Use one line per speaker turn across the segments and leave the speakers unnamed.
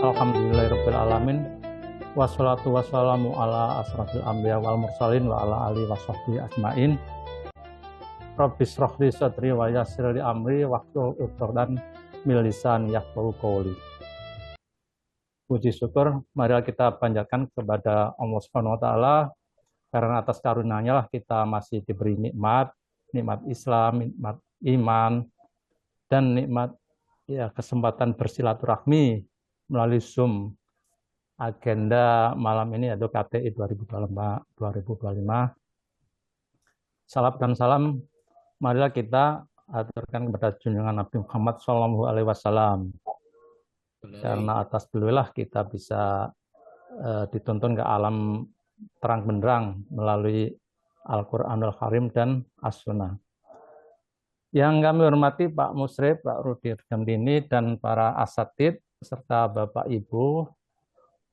Alhamdulillahirabbil alamin. Wassalatu wassalamu ala asrafil anbiya wal mursalin wa ala alihi washabbihi ajmain. Rabbi shrah li sadri wa yassir li amri wahlul 'uqdatam min lisani yafqahu qawli. Puji syukur mari kita panjatkan kepada Allah Subhanahu wa taala, karena atas karunia-Nya lah kita masih diberi nikmat Islam, nikmat iman, dan nikmat kesempatan bersilaturahmi melalui Zoom. Agenda malam ini yaitu KTI 2025. Salam dan salam marilah kita aturkan kepada junjungan Nabi Muhammad SAW. Karena atas beliau kita bisa dituntun ke alam terang benderang melalui Al-Quranul Karim dan As-Sunnah. Yang kami hormati Pak Musrif, Pak Rudi Gandini, dan para asatid serta Bapak Ibu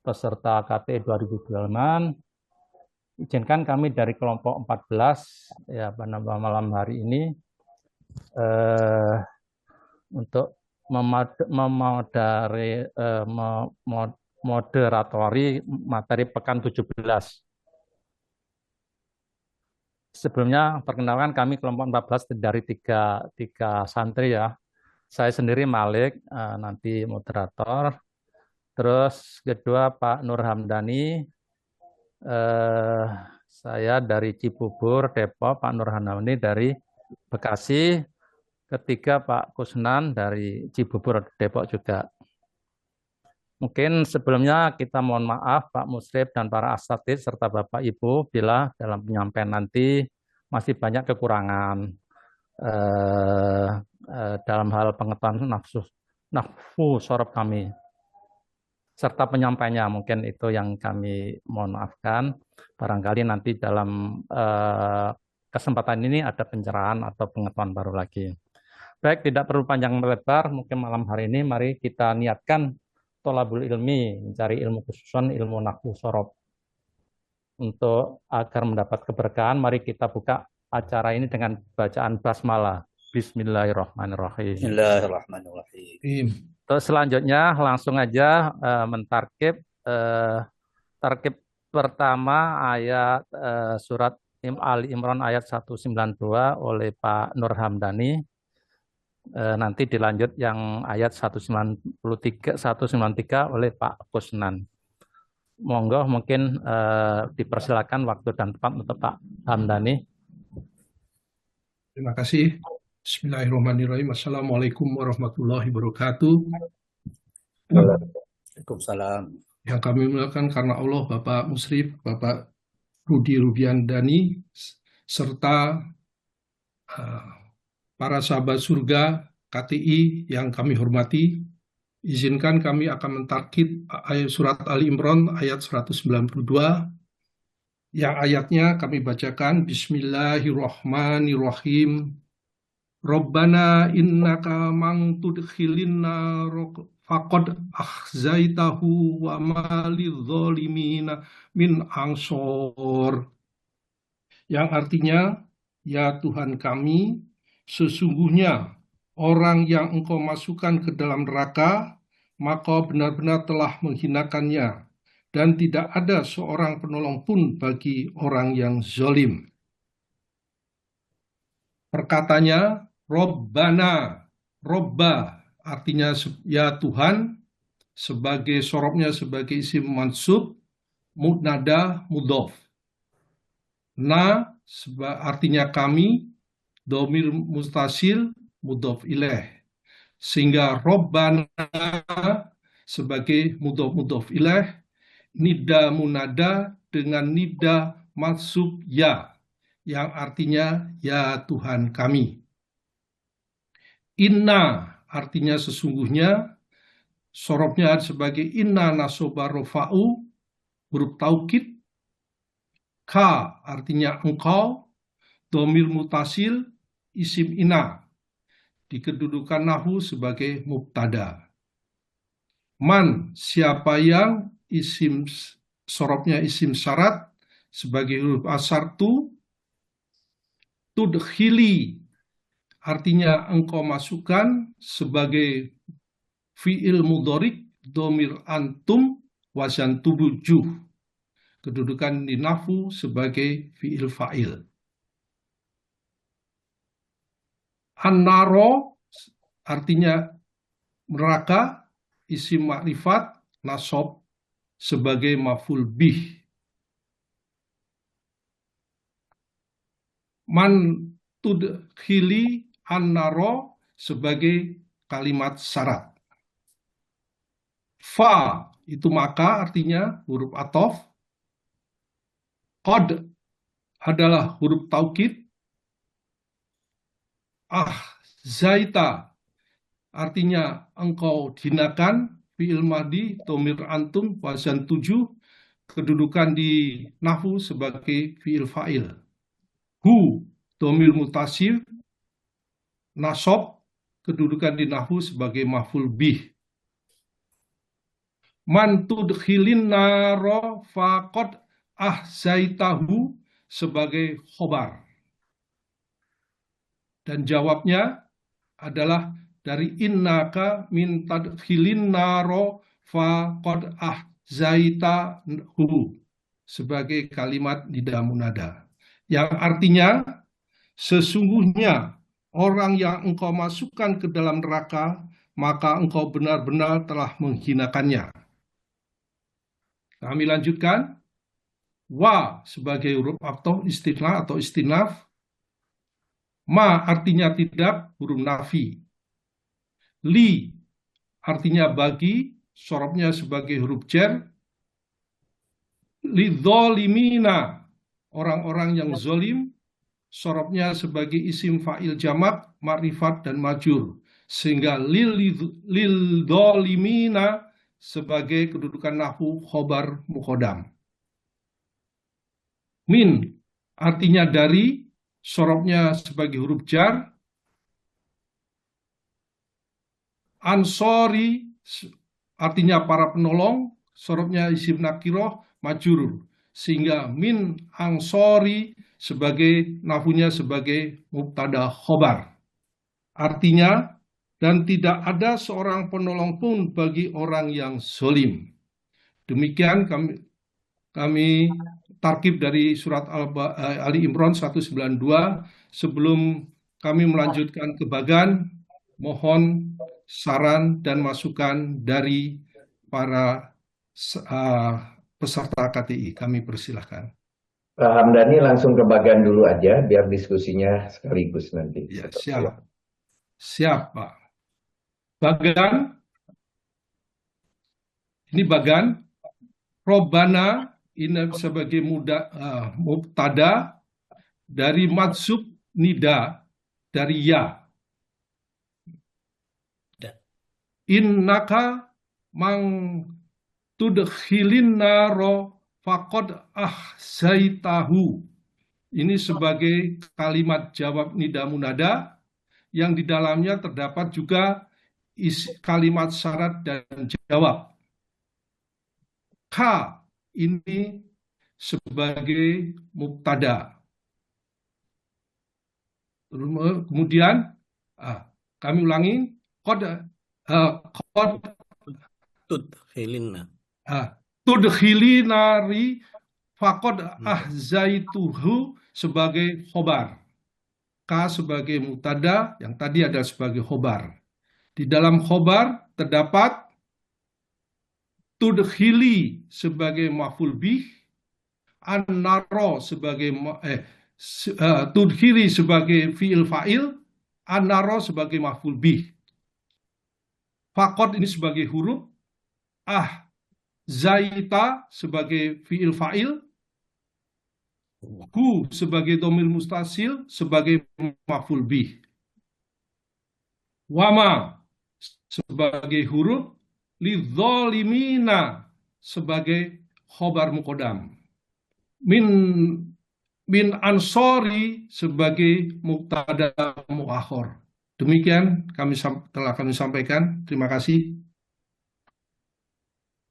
peserta KTI 2025, izinkan kami dari kelompok 14 pada malam hari ini untuk moderatori materi pekan 17. Sebelumnya perkenalkan, kami kelompok 14 dari tiga santri ya. Saya sendiri Malik, nanti moderator. Terus kedua Pak Nur Hamdani, saya dari Cibubur, Depok, Pak Nur Hamdani dari Bekasi. Ketiga Pak Kusnan dari Cibubur, Depok juga. Mungkin sebelumnya kita mohon maaf Pak Musrif dan para asatid serta Bapak Ibu bila dalam penyampaian nanti masih banyak kekurangan dalam hal pengetahuan nafsu sorob kami serta penyampaiannya, mungkin itu yang kami mohon maafkan. Barangkali nanti dalam kesempatan ini ada pencerahan atau pengetahuan baru lagi. Baik, tidak perlu panjang lebar, mungkin malam hari ini mari kita niatkan tholabul ilmi, mencari ilmu khususan, ilmu nahwu sorob. Untuk agar mendapat keberkahan, mari kita buka acara ini dengan bacaan basmalah. Bismillahirrahmanirrahim.
Bismillahirrahmanirrahim.
Terus selanjutnya langsung aja mentarkib tarkib pertama ayat surat Ali Imran ayat 192 oleh Pak Nur Hamdani. Nanti dilanjut yang ayat 193 oleh Pak Kusnan. Monggo, mungkin dipersilakan waktu dan tempat untuk Pak Hamdani.
Terima kasih. Bismillahirrahmanirrahim. Assalamualaikum warahmatullahi wabarakatuh.
Waalaikumsalam.
Yang kami muliakan karena Allah, Bapak Musrif, Bapak Rudi Rubiandani, serta para sahabat surga KTI yang kami hormati. Izinkan kami akan mentarkib ayat surat Ali Imran ayat 192, yang ayatnya kami bacakan. Bismillahirrahmanirrahim. Rabbana innaka man tudkhilin nar faqad akhzaitahu wa ma lidzalimina min ansor. Yang artinya, ya Tuhan kami, sesungguhnya orang yang Engkau masukkan ke dalam neraka, maka benar-benar telah menghinakannya, dan tidak ada seorang penolong pun bagi orang yang zalim. Perkatanya Robbana, Robba artinya ya Tuhan, sebagai sorobnya sebagai isim mansub, mudnada mudhof. Na artinya kami, domir mustasil mudhof ilaih. Sehingga Robbana sebagai mudhof ilaih, nida munada dengan nida mansub ya, yang artinya ya Tuhan kami. Inna artinya sesungguhnya, sorobnya sebagai inna nasoba rofa'u, huruf taukid. Ka artinya engkau, domir mutasil, isim ina, di kedudukan nahwu sebagai mubtada. Man, siapa yang, isim sorobnya isim syarat sebagai huruf asartu. Tudkhili artinya engkau masukkan sebagai fi'il mudhorik domir antum wazan tubujuh. Kedudukan di nahwu sebagai fi'il fa'il. An-naro artinya neraka, isim makrifat, nasab sebagai maf'ul bih. Man tudkhili an-naro sebagai kalimat syarat. Fa itu maka artinya huruf athof. Qad adalah huruf taukid. Zaita artinya engkau hinakan, fi'il madhi domir antum wazan 7, kedudukan di nahwu sebagai fi'il fa'il. Hu domir mutasif, nasab kedudukan di nahwu sebagai maf'ul bih. Man tudkhilin naro faqad zaitahu sebagai khobar. Dan jawabnya adalah dari innaka min tadkhilin naro faqad zaitahu sebagai kalimat nida munada. Yang artinya sesungguhnya orang yang engkau masukkan ke dalam neraka, maka engkau benar-benar telah menghinakannya. Kami lanjutkan. Wa sebagai huruf athof istinaf atau istinaf. Ma artinya tidak, huruf nafi. Li artinya bagi, sorobnya sebagai huruf jar. Lidzolimina orang-orang yang zolim, sorobnya sebagai isim fa'il jamak, ma'rifat dan majur. Sehingga lil dzolimina sebagai kedudukan nahwu khobar muqaddam. Min artinya dari, sorobnya sebagai huruf jar. Ansori artinya para penolong, sorobnya isim nakiroh majrur. Sehingga min ansori sebagai nahwunya sebagai mubtada khobar. Artinya, dan tidak ada seorang penolong pun bagi orang yang zolim. Demikian kami tarkib dari surat Ali Imran 192. Sebelum kami melanjutkan ke bagan, mohon saran dan masukan dari para peserta KTI. Kami persilahkan.
Pak Hamdani langsung ke bagan dulu aja, biar diskusinya sekaligus nanti.
Ya, siap. Siap, Pak. Bagan, ini bagan. Robana ini sebagai mubtada dari madsub nida dari ya. Innaka mang tudkhilin naro faqad zaitahu. Ini sebagai kalimat jawab nida munada yang di dalamnya terdapat juga kalimat syarat dan jawab. Ka ini sebagai mubtada. Kemudian kami ulangi, qad tudkhilinari faqad zaituhu sebagai khobar. Ka sebagai mubtada, yang tadi ada sebagai khobar. Di dalam khobar terdapat tudkhili sebagai maf'ul bih, an-naro sebagai tudkhili sebagai fi'il fa'il, an-naro sebagai maf'ul bih. Faqad ini sebagai huruf, zaita sebagai fi'il fa'il, hu sebagai dhamir mustasil sebagai maf'ul bih. Wama sebagai huruf, lidzolimina sebagai khobar muqaddam. Min ansori sebagai mubtada muakhir. Demikian telah kami sampaikan. Terima kasih.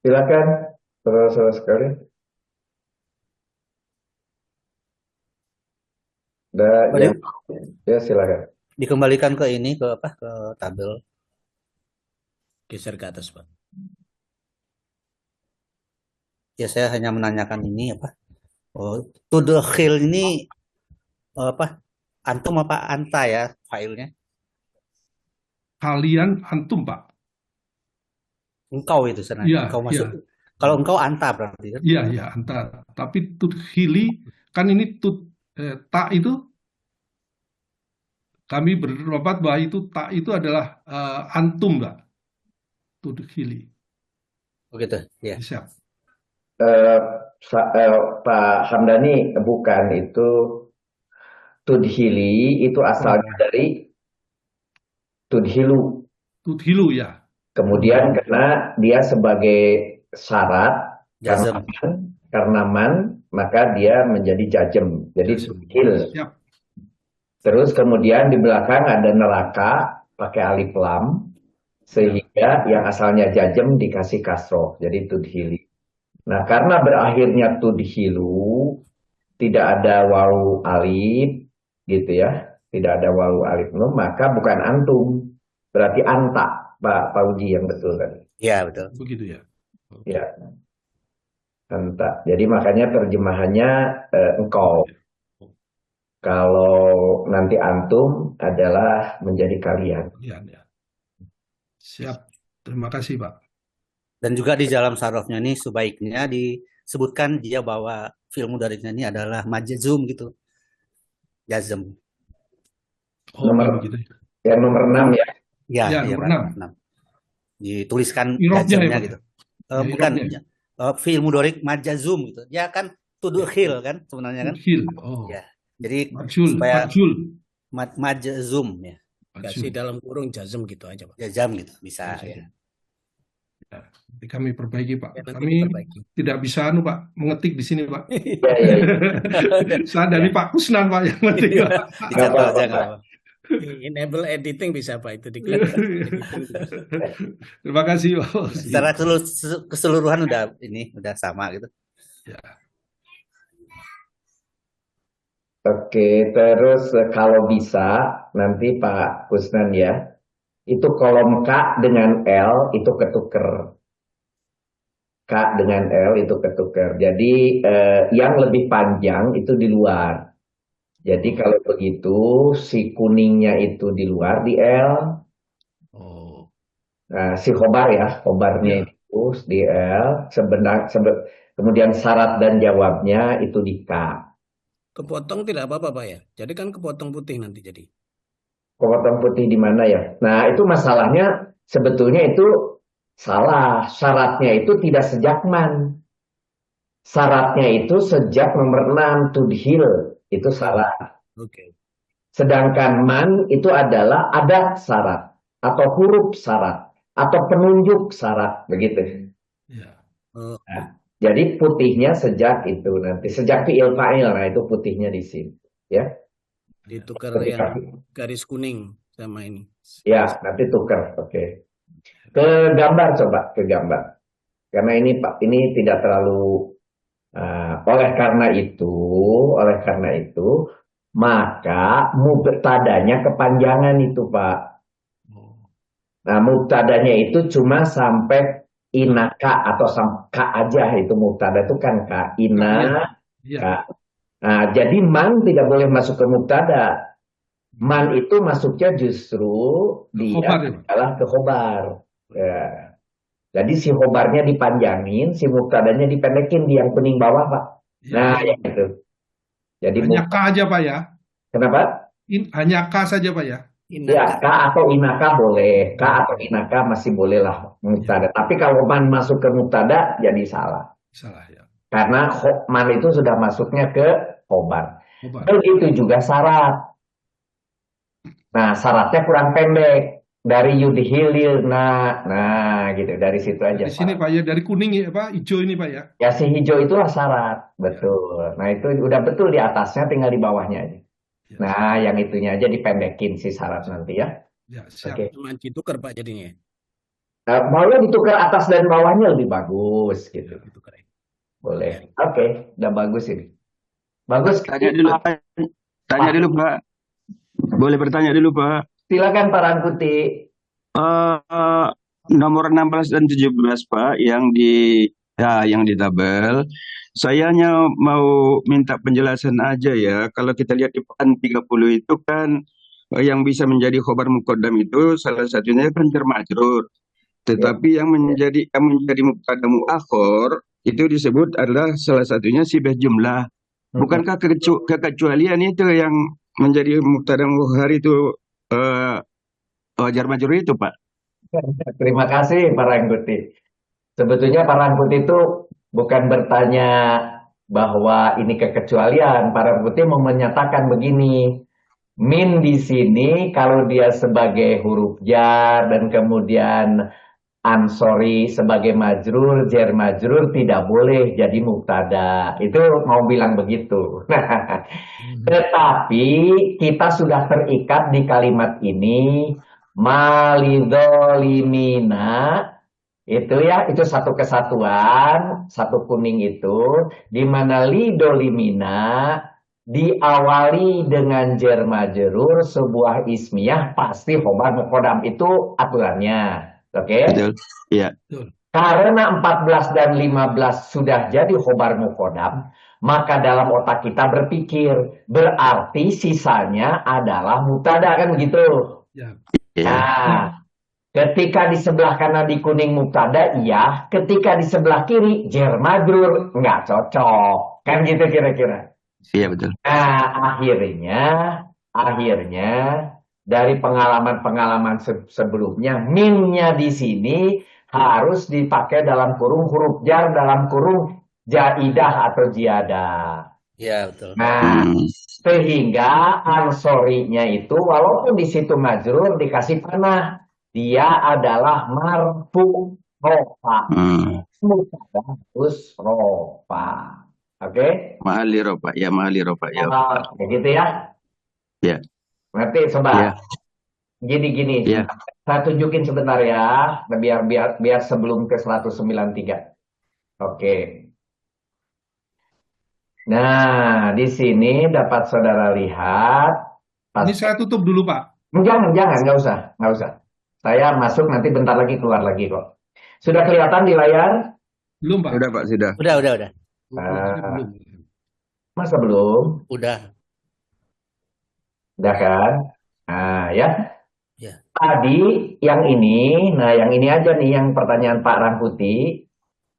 Silakan, saudara-saudara sekalian. Ya, silakan.
Dikembalikan ke ini, ke tabel. Geser ke atas, Pak. Ya, saya hanya menanyakan ini apa? Oh, to the hill ini apa? Antum apa anta ya filenya?
Kalian antum, Pak.
Engkau itu sebenarnya.
Iya,
Engkau
iya,
masuk. Kalau engkau anta berarti kan?
iya, iya, antar. Tapi tudhili kan ini tak itu kami berpendapat bahwa itu tak itu adalah antum, Mbak. Tudhili.
Oh gitu. Ya.
Siap.
Eh, Pak Hamdani, bukan itu tudhili, itu asalnya dari tudhilu.
Tudhilu ya.
Kemudian karena dia sebagai syarat
Jazm.
karena man, maka dia menjadi jajem. Jadi tudhil.
Siap.
Terus kemudian di belakang ada neraka pakai alif lam, sehingga yang asalnya jajem dikasih kasroh, jadi tudhili. Nah, karena berakhirnya tudhilu, tidak ada wawu alif, gitu ya, tidak ada wawu alif nun, maka bukan antum, berarti anta, Pak Uji yang betul kan?
Iya betul.
Begitu ya.
Ya, anta. Jadi makanya terjemahannya engkau. Kalau nanti antum adalah menjadi kalian.
Ya. Siap. Terima kasih, Pak.
Dan juga di dalam sarafnya ini sebaiknya disebutkan dia bahwa fi'il mudhari'nya ini adalah majzum gitu. Jazm.
Oh,
Nomor-
begitu.
Yang nomor 6 ya.
Ya,
Ya,
iya,
nomor
Pak,
6.
6. Dituliskan
Irobnya ya,
jazmnya
Pak?
gitu.
Ya,
Bukan
irobnya.
fi'il mudhari' majzum gitu. Dia kan tudkhil kan sebenarnya kan.
Tudhil. Oh.
Ya. Jadi
Majul.
supaya
Majul.
majzum ya.
Kasih dalam kurung jazm gitu aja, Pak.
Jazam gitu bisa
Jazm.
ya.
Nanti kami perbaiki, Pak.
Ya, nanti
Kami
diperbaiki.
tidak bisa Pak mengetik di sini, Pak.
Ya, ya, ya.
Saya dari Pak Kusnan, Pak, yang ngetik.
Iya,
Pak.
dicatat
apa-apa,
aja
Pak.
nggak apa.
Enable editing bisa, Pak, itu diklik. Editing bisa.
Terima kasih, Pak.
Secara keseluruhan udah sama gitu.
Ya.
Oke, terus kalau bisa nanti Pak Kusnan ya, itu kolom K dengan L itu ketuker. K dengan L itu ketuker. Jadi yang lebih panjang itu di luar. Jadi kalau begitu si kuningnya itu di luar di L.
Oh.
Nah, si khobar ya, khobarnya
Ya.
itu di L. Kemudian syarat dan jawabnya itu di K.
Kepotong tidak apa-apa, Pak ya. Jadi kan kepotong putih nanti jadi.
Kepotong putih di mana ya? Nah, itu masalahnya sebetulnya itu salah. Syaratnya itu tidak sejak man. Syaratnya itu sejak nomor 6 tudhil. Itu salah.
Oke.
Sedangkan man itu adalah ada syarat atau huruf syarat atau penunjuk syarat begitu.
Ya.
Oh,
Jadi putihnya sejak itu nanti sejak fi'il fa'il, nah itu putihnya di sini ya.
ditukar yang garis kuning sama ini.
Ya, nanti tukar. Oke. Ke gambar coba, ke gambar. Karena ini Pak, ini tidak terlalu oleh karena itu maka mubtadanya kepanjangan itu, Pak.
Oh.
Nah, mubtadanya itu cuma sampai inaka atau sampai ka aja, itu mubtada itu kan ka, ina,
Ya.
ka. Nah, jadi man tidak boleh masuk ke mubtada. Man itu masuknya justru dia
Khobar, ya, Pak?
adalah ke khobar. Ya. Jadi si khobarnya dipanjangin, si mubtadanya dipendekin di yang kuning bawah, Pak.
Ya.
Nah, ya itu. Jadi
Hanya K aja, Pak ya?
kenapa?
Hanya K saja, Pak ya?
Ya, ka atau inaka boleh. Ka atau inaka masih boleh lah mubtada. Tapi kalau man masuk ke mubtada jadi salah.
Salah ya.
Karena man itu sudah masuknya ke khobar.
Khobar.
Begitu juga syarat. Nah, syaratnya kurang pendek. Dari yudhilil, nah gitu. Dari situ aja,
Di sini,
Pak.
Pak ya, dari kuning ya, Pak, hijau ini, Pak ya.
Ya, si hijau itulah syarat. Betul. Nah, itu udah betul di atasnya, tinggal di bawahnya aja.
Ya.
Nah, yang itunya aja dipendekin si syarat nanti ya.
Ya, siap.
Oke.
Cuma ditukar, Pak, jadinya.
Maunya ditukar atas dan bawahnya lebih bagus gitu.
Ya.
Ditukar.
Boleh. Oke, udah bagus ini. Bagus.
Tanya dulu, tanya dulu Pak. Boleh bertanya dulu Pak.
Silakan Pak Rangkuti.
Nomor 16 dan 17 Pak, yang di Ya, yang di tabel. Saya hanya mau minta penjelasan aja ya. Kalau kita lihat di pekan 30 itu kan yang bisa menjadi khobar muqaddam itu salah satunya kan jar majrur.
Ya.
Tetapi yang menjadi mubtada muakhor itu disebut adalah salah satunya sibah jumlah.
Mm-mm.
Bukankah kekecualian itu yang menjadi mubtada muakhir itu eh jar majrur itu, Pak?
Terima kasih Pak Rangkuti. Sebetulnya Pak Rangkuti itu bukan bertanya bahwa ini kekecualian. Pak Rangkuti mau menyatakan begini, min di sini kalau dia sebagai huruf jar dan kemudian ansori sebagai majrur, jar majrur tidak boleh jadi mubtada. Itu mau bilang begitu. Nah, tetapi kita sudah terikat di kalimat ini malidolimina itu ya, itu satu kesatuan, satu kuning itu, di mana lidolimina diawali dengan jar majrur sebuah ismiyah pasti khobar muqaddam itu aturannya. Oke?
Betul. Iya.
Betul.
Karena 14 dan 15 sudah jadi khobar muqaddam, maka dalam otak kita berpikir, berarti sisanya adalah mubtada kan begitu.
Ya.
Iya.
Nah, ketika di sebelah kanan di kuning mubtada, iya. Ketika di sebelah kiri, jar majrur, nggak cocok. Kan gitu kira-kira.
Iya, betul.
Nah, akhirnya dari pengalaman-pengalaman sebelumnya, minnya di sini harus dipakai dalam kurung huruf jar, dalam kurung jaidah atau jiadah.
Ya, betul.
Nah,
Hmm.
sehingga ansorinya itu walaupun di situ majrur dikasih panah, dia adalah marfu rofa.
Hmm.
Mubtada harus rofa. Oke?
Mahali rofa. Ya, mahali rofa. Ya.
Kayak gitu ya.
Ya.
Ngerti
Ya.
sobat? Gini-gini.
Ya.
Saya tunjukin sebentar ya, biar sebelum ke 193. Oke. Nah, di sini dapat saudara lihat.
Ini saya tutup dulu, Pak.
Jangan, nggak usah. Saya masuk nanti bentar lagi keluar lagi kok. Sudah kelihatan di layar?
Belum, Pak.
Sudah, Pak, sudah.
Udah.
Belum.
Masa belum?
Udah.
Udah kan? Nah, ya.
Ya.
Tadi yang ini, nah yang ini aja nih yang pertanyaan Pak Rangkuti.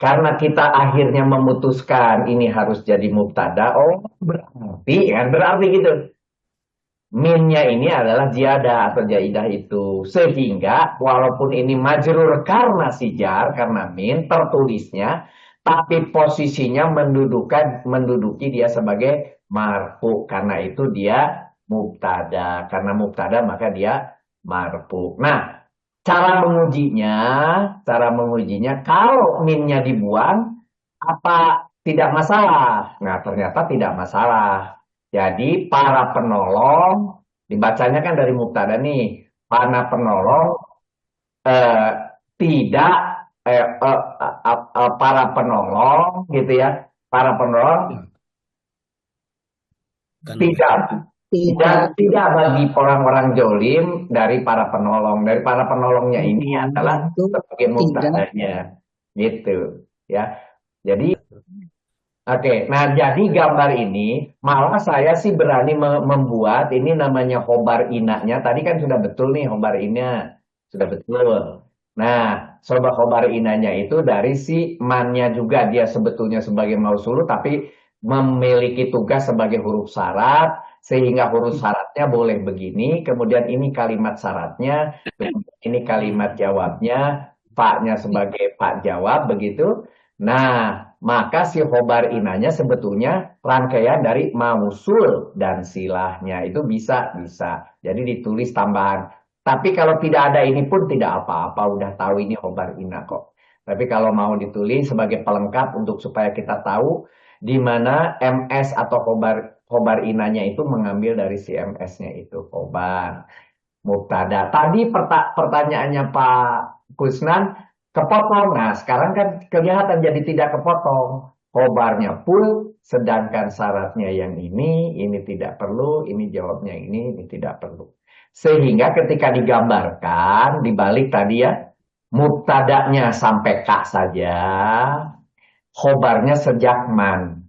Karena kita akhirnya memutuskan ini harus jadi mubtada, oh berarti gitu. Minnya ini adalah jiada atau jaidah itu. Sehingga walaupun ini majrur karena sijar, karena min tertulisnya, tapi posisinya menduduki dia sebagai marfu. Karena itu dia mubtada. Karena mubtada maka dia marfu. Nah, cara mengujinya kalau minnya dibuang, apa tidak masalah? Nah, ternyata tidak masalah. Jadi para penolong, dibacanya kan dari mubtada nih, para penolong tidak para penolong gitu ya, para penolong tidak bagi orang-orang jolim dari para penolong. Dari para penolongnya ini adalah sebagai mubtadanya, gitu ya. Jadi oke, nah jadi gambar ini malah saya sih berani membuat ini namanya khobar inanya. Tadi kan sudah betul nih khobar ina, sudah betul. Nah, sobat khobar inanya itu dari si mannya juga dia sebetulnya sebagai mausulu tapi memiliki tugas sebagai huruf syarat sehingga huruf syaratnya boleh begini. Kemudian ini kalimat syaratnya, ini kalimat jawabnya, paknya sebagai pak jawab begitu. Nah, maka si khobar inanya sebetulnya rangkaian dari mausul dan silahnya itu bisa. Jadi ditulis tambahan. Tapi kalau tidak ada ini pun tidak apa-apa, udah tahu ini khobar ina kok. Tapi kalau mau ditulis sebagai pelengkap untuk supaya kita tahu di mana MS atau khobar inanya itu mengambil dari si MS-nya itu khobar mubtada. Tadi pertanyaannya Pak Kusnan kepotong. Nah, sekarang kan kelihatan jadi tidak kepotong. Khobarnya full, sedangkan syaratnya yang ini tidak perlu, ini jawabnya ini tidak perlu. Sehingga ketika digambarkan, dibalik tadi ya, mubtadanya sampai ka saja, khobarnya sejak man.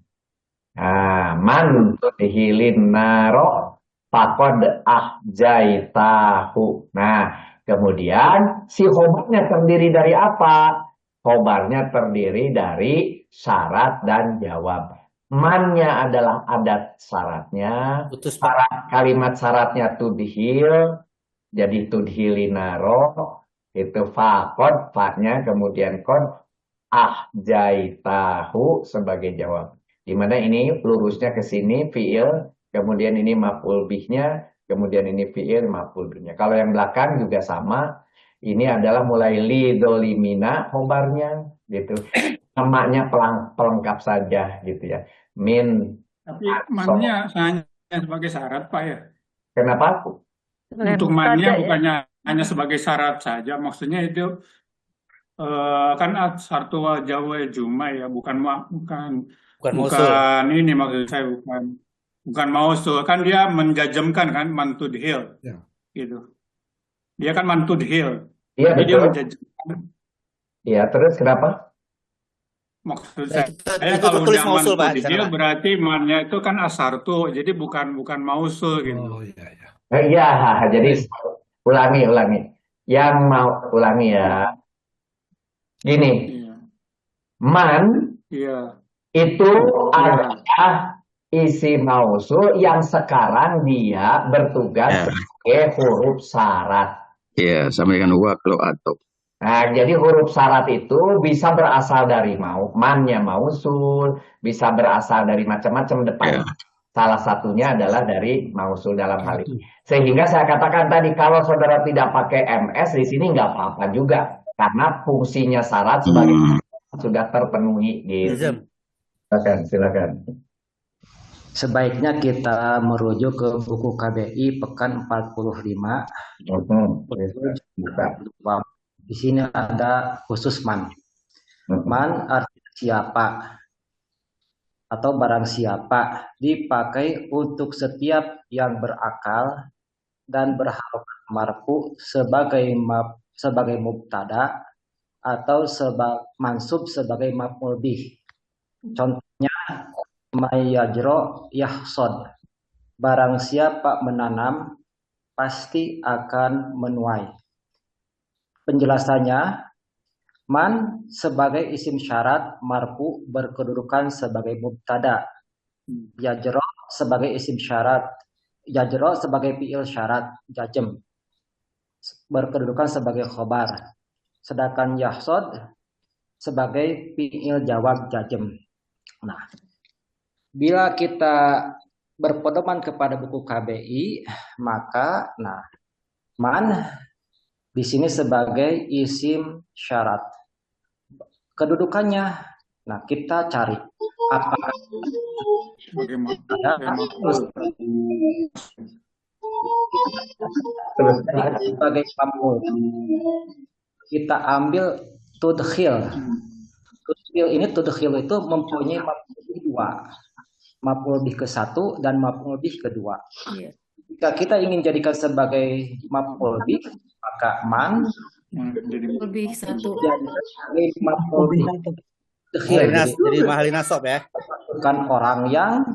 Nah, man tudhilin naro faqad ahjaitahu. Nah, kemudian si khobarnya terdiri dari apa? Khobarnya terdiri dari syarat dan jawab. Mannya adalah adat syaratnya.
Putus, Pak.
Kalimat syaratnya tudhil, jadi tudhilinaro. Itu faqad, fa-nya kemudian qad ahjaitahu sebagai jawab. Di mana ini lurusnya ke sini fiil, kemudian ini maf'ul bihnya, kemudian ini fiil maf'ul bihnya. Kalau yang belakang juga sama. Ini adalah mulai li dolimina khobarnya gitu. Namanya pelengkap saja gitu ya. Min.
Tapi mannya hanya sebagai syarat, Pak ya.
Kenapa?
Untuk mannya bukannya hanya sebagai syarat saja. Maksudnya itu kan sartu wal jawa juma ya, bukan
Mausul.
ini maksud saya bukan mausul. Kan dia menjajemkan kan mantudhil.
Ya.
Gitu. Dia kan mantudhil.
Iya
Jadi dia
betul.
menjajemkan.
Iya, terus kenapa?
Maksud
Ya,
saya
itu
kalau
tertulis
udah
mausul, Pak, di sana,
mantudhil
Pak.
berarti mannya itu kan asartu. Jadi bukan mausul gitu.
Oh iya ya.
Iya, jadi ulangi. Yang mau ulangi ya. Gini,
Iya.
man
Iya.
itu
Iya.
adalah isim mausul yang sekarang dia bertugas
Ya.
sebagai huruf syarat.
Iya, sama dengan wa kalau atau.
Nah, jadi huruf syarat itu bisa berasal dari mannya mausul, bisa berasal dari macam-macam depan.
Ya.
Salah satunya adalah dari mausul dalam hal ini. Sehingga saya katakan tadi, kalau saudara tidak pakai MS di sini nggak apa-apa juga. Karena fungsinya syarat sebagai sudah terpenuhi. Gitu. Silakan.
Sebaiknya kita merujuk ke buku KBI pekan 45. Di sini ada khusus man. Man artinya siapa atau barang siapa, dipakai untuk setiap yang berakal dan berharokat marfu sebagai mubtada atau mansub sebagai maf'ul bih. Contohnya mayajro yahsod, barang siapa menanam pasti akan menuai. Penjelasannya, man sebagai isim syarat marfu berkedudukan sebagai mubtada, yajro sebagai isim syarat, yajro sebagai fi'il syarat jazm berkedudukan sebagai khobar, sedangkan yahsod sebagai fi'il jawab jazm. Nah, bila kita berpedoman kepada buku KBI, maka man di sini sebagai isim syarat. Kedudukannya, kita cari apakah sebagai maf'ul. Kita ambil tudkhil. Tudkhil itu mempunyai maf'ul bih dua. Maf'ul bih ke-1 dan maf'ul bih ke-2. Jika kita ingin jadikan sebagai maf'ul bih, maka man
lebih satu.
Jadi maf'ul bih
Jadi mahali nasab ya.
bukan orang yang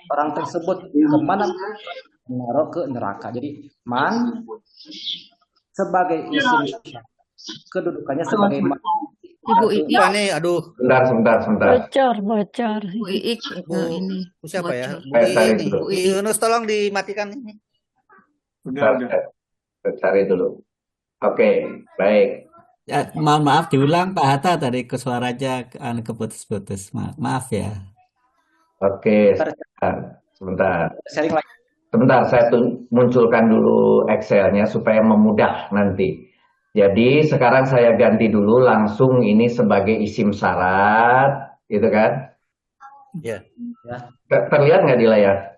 orang tersebut kemana menaruh ke neraka. Jadi man sebagai isim syarat, kedudukannya sebagai
Ibu Iki.
Nih, aduh.
Sebentar.
Bocor. Bu Iik ini.
Siapa ya?
Bu
Yunus, tolong dimatikan ini.
Udah.
Cari dulu. Oke, baik.
Ya, maaf diulang Pak Hatta tadi suaranya keputus-putus. Maaf ya.
Oke, sebentar.
sharing lagi.
Sebentar, saya munculkan dulu Excel-nya supaya memudah nanti. Jadi sekarang saya ganti dulu langsung ini sebagai isim syarat, gitu kan?
Iya.
Terlihat nggak di layar?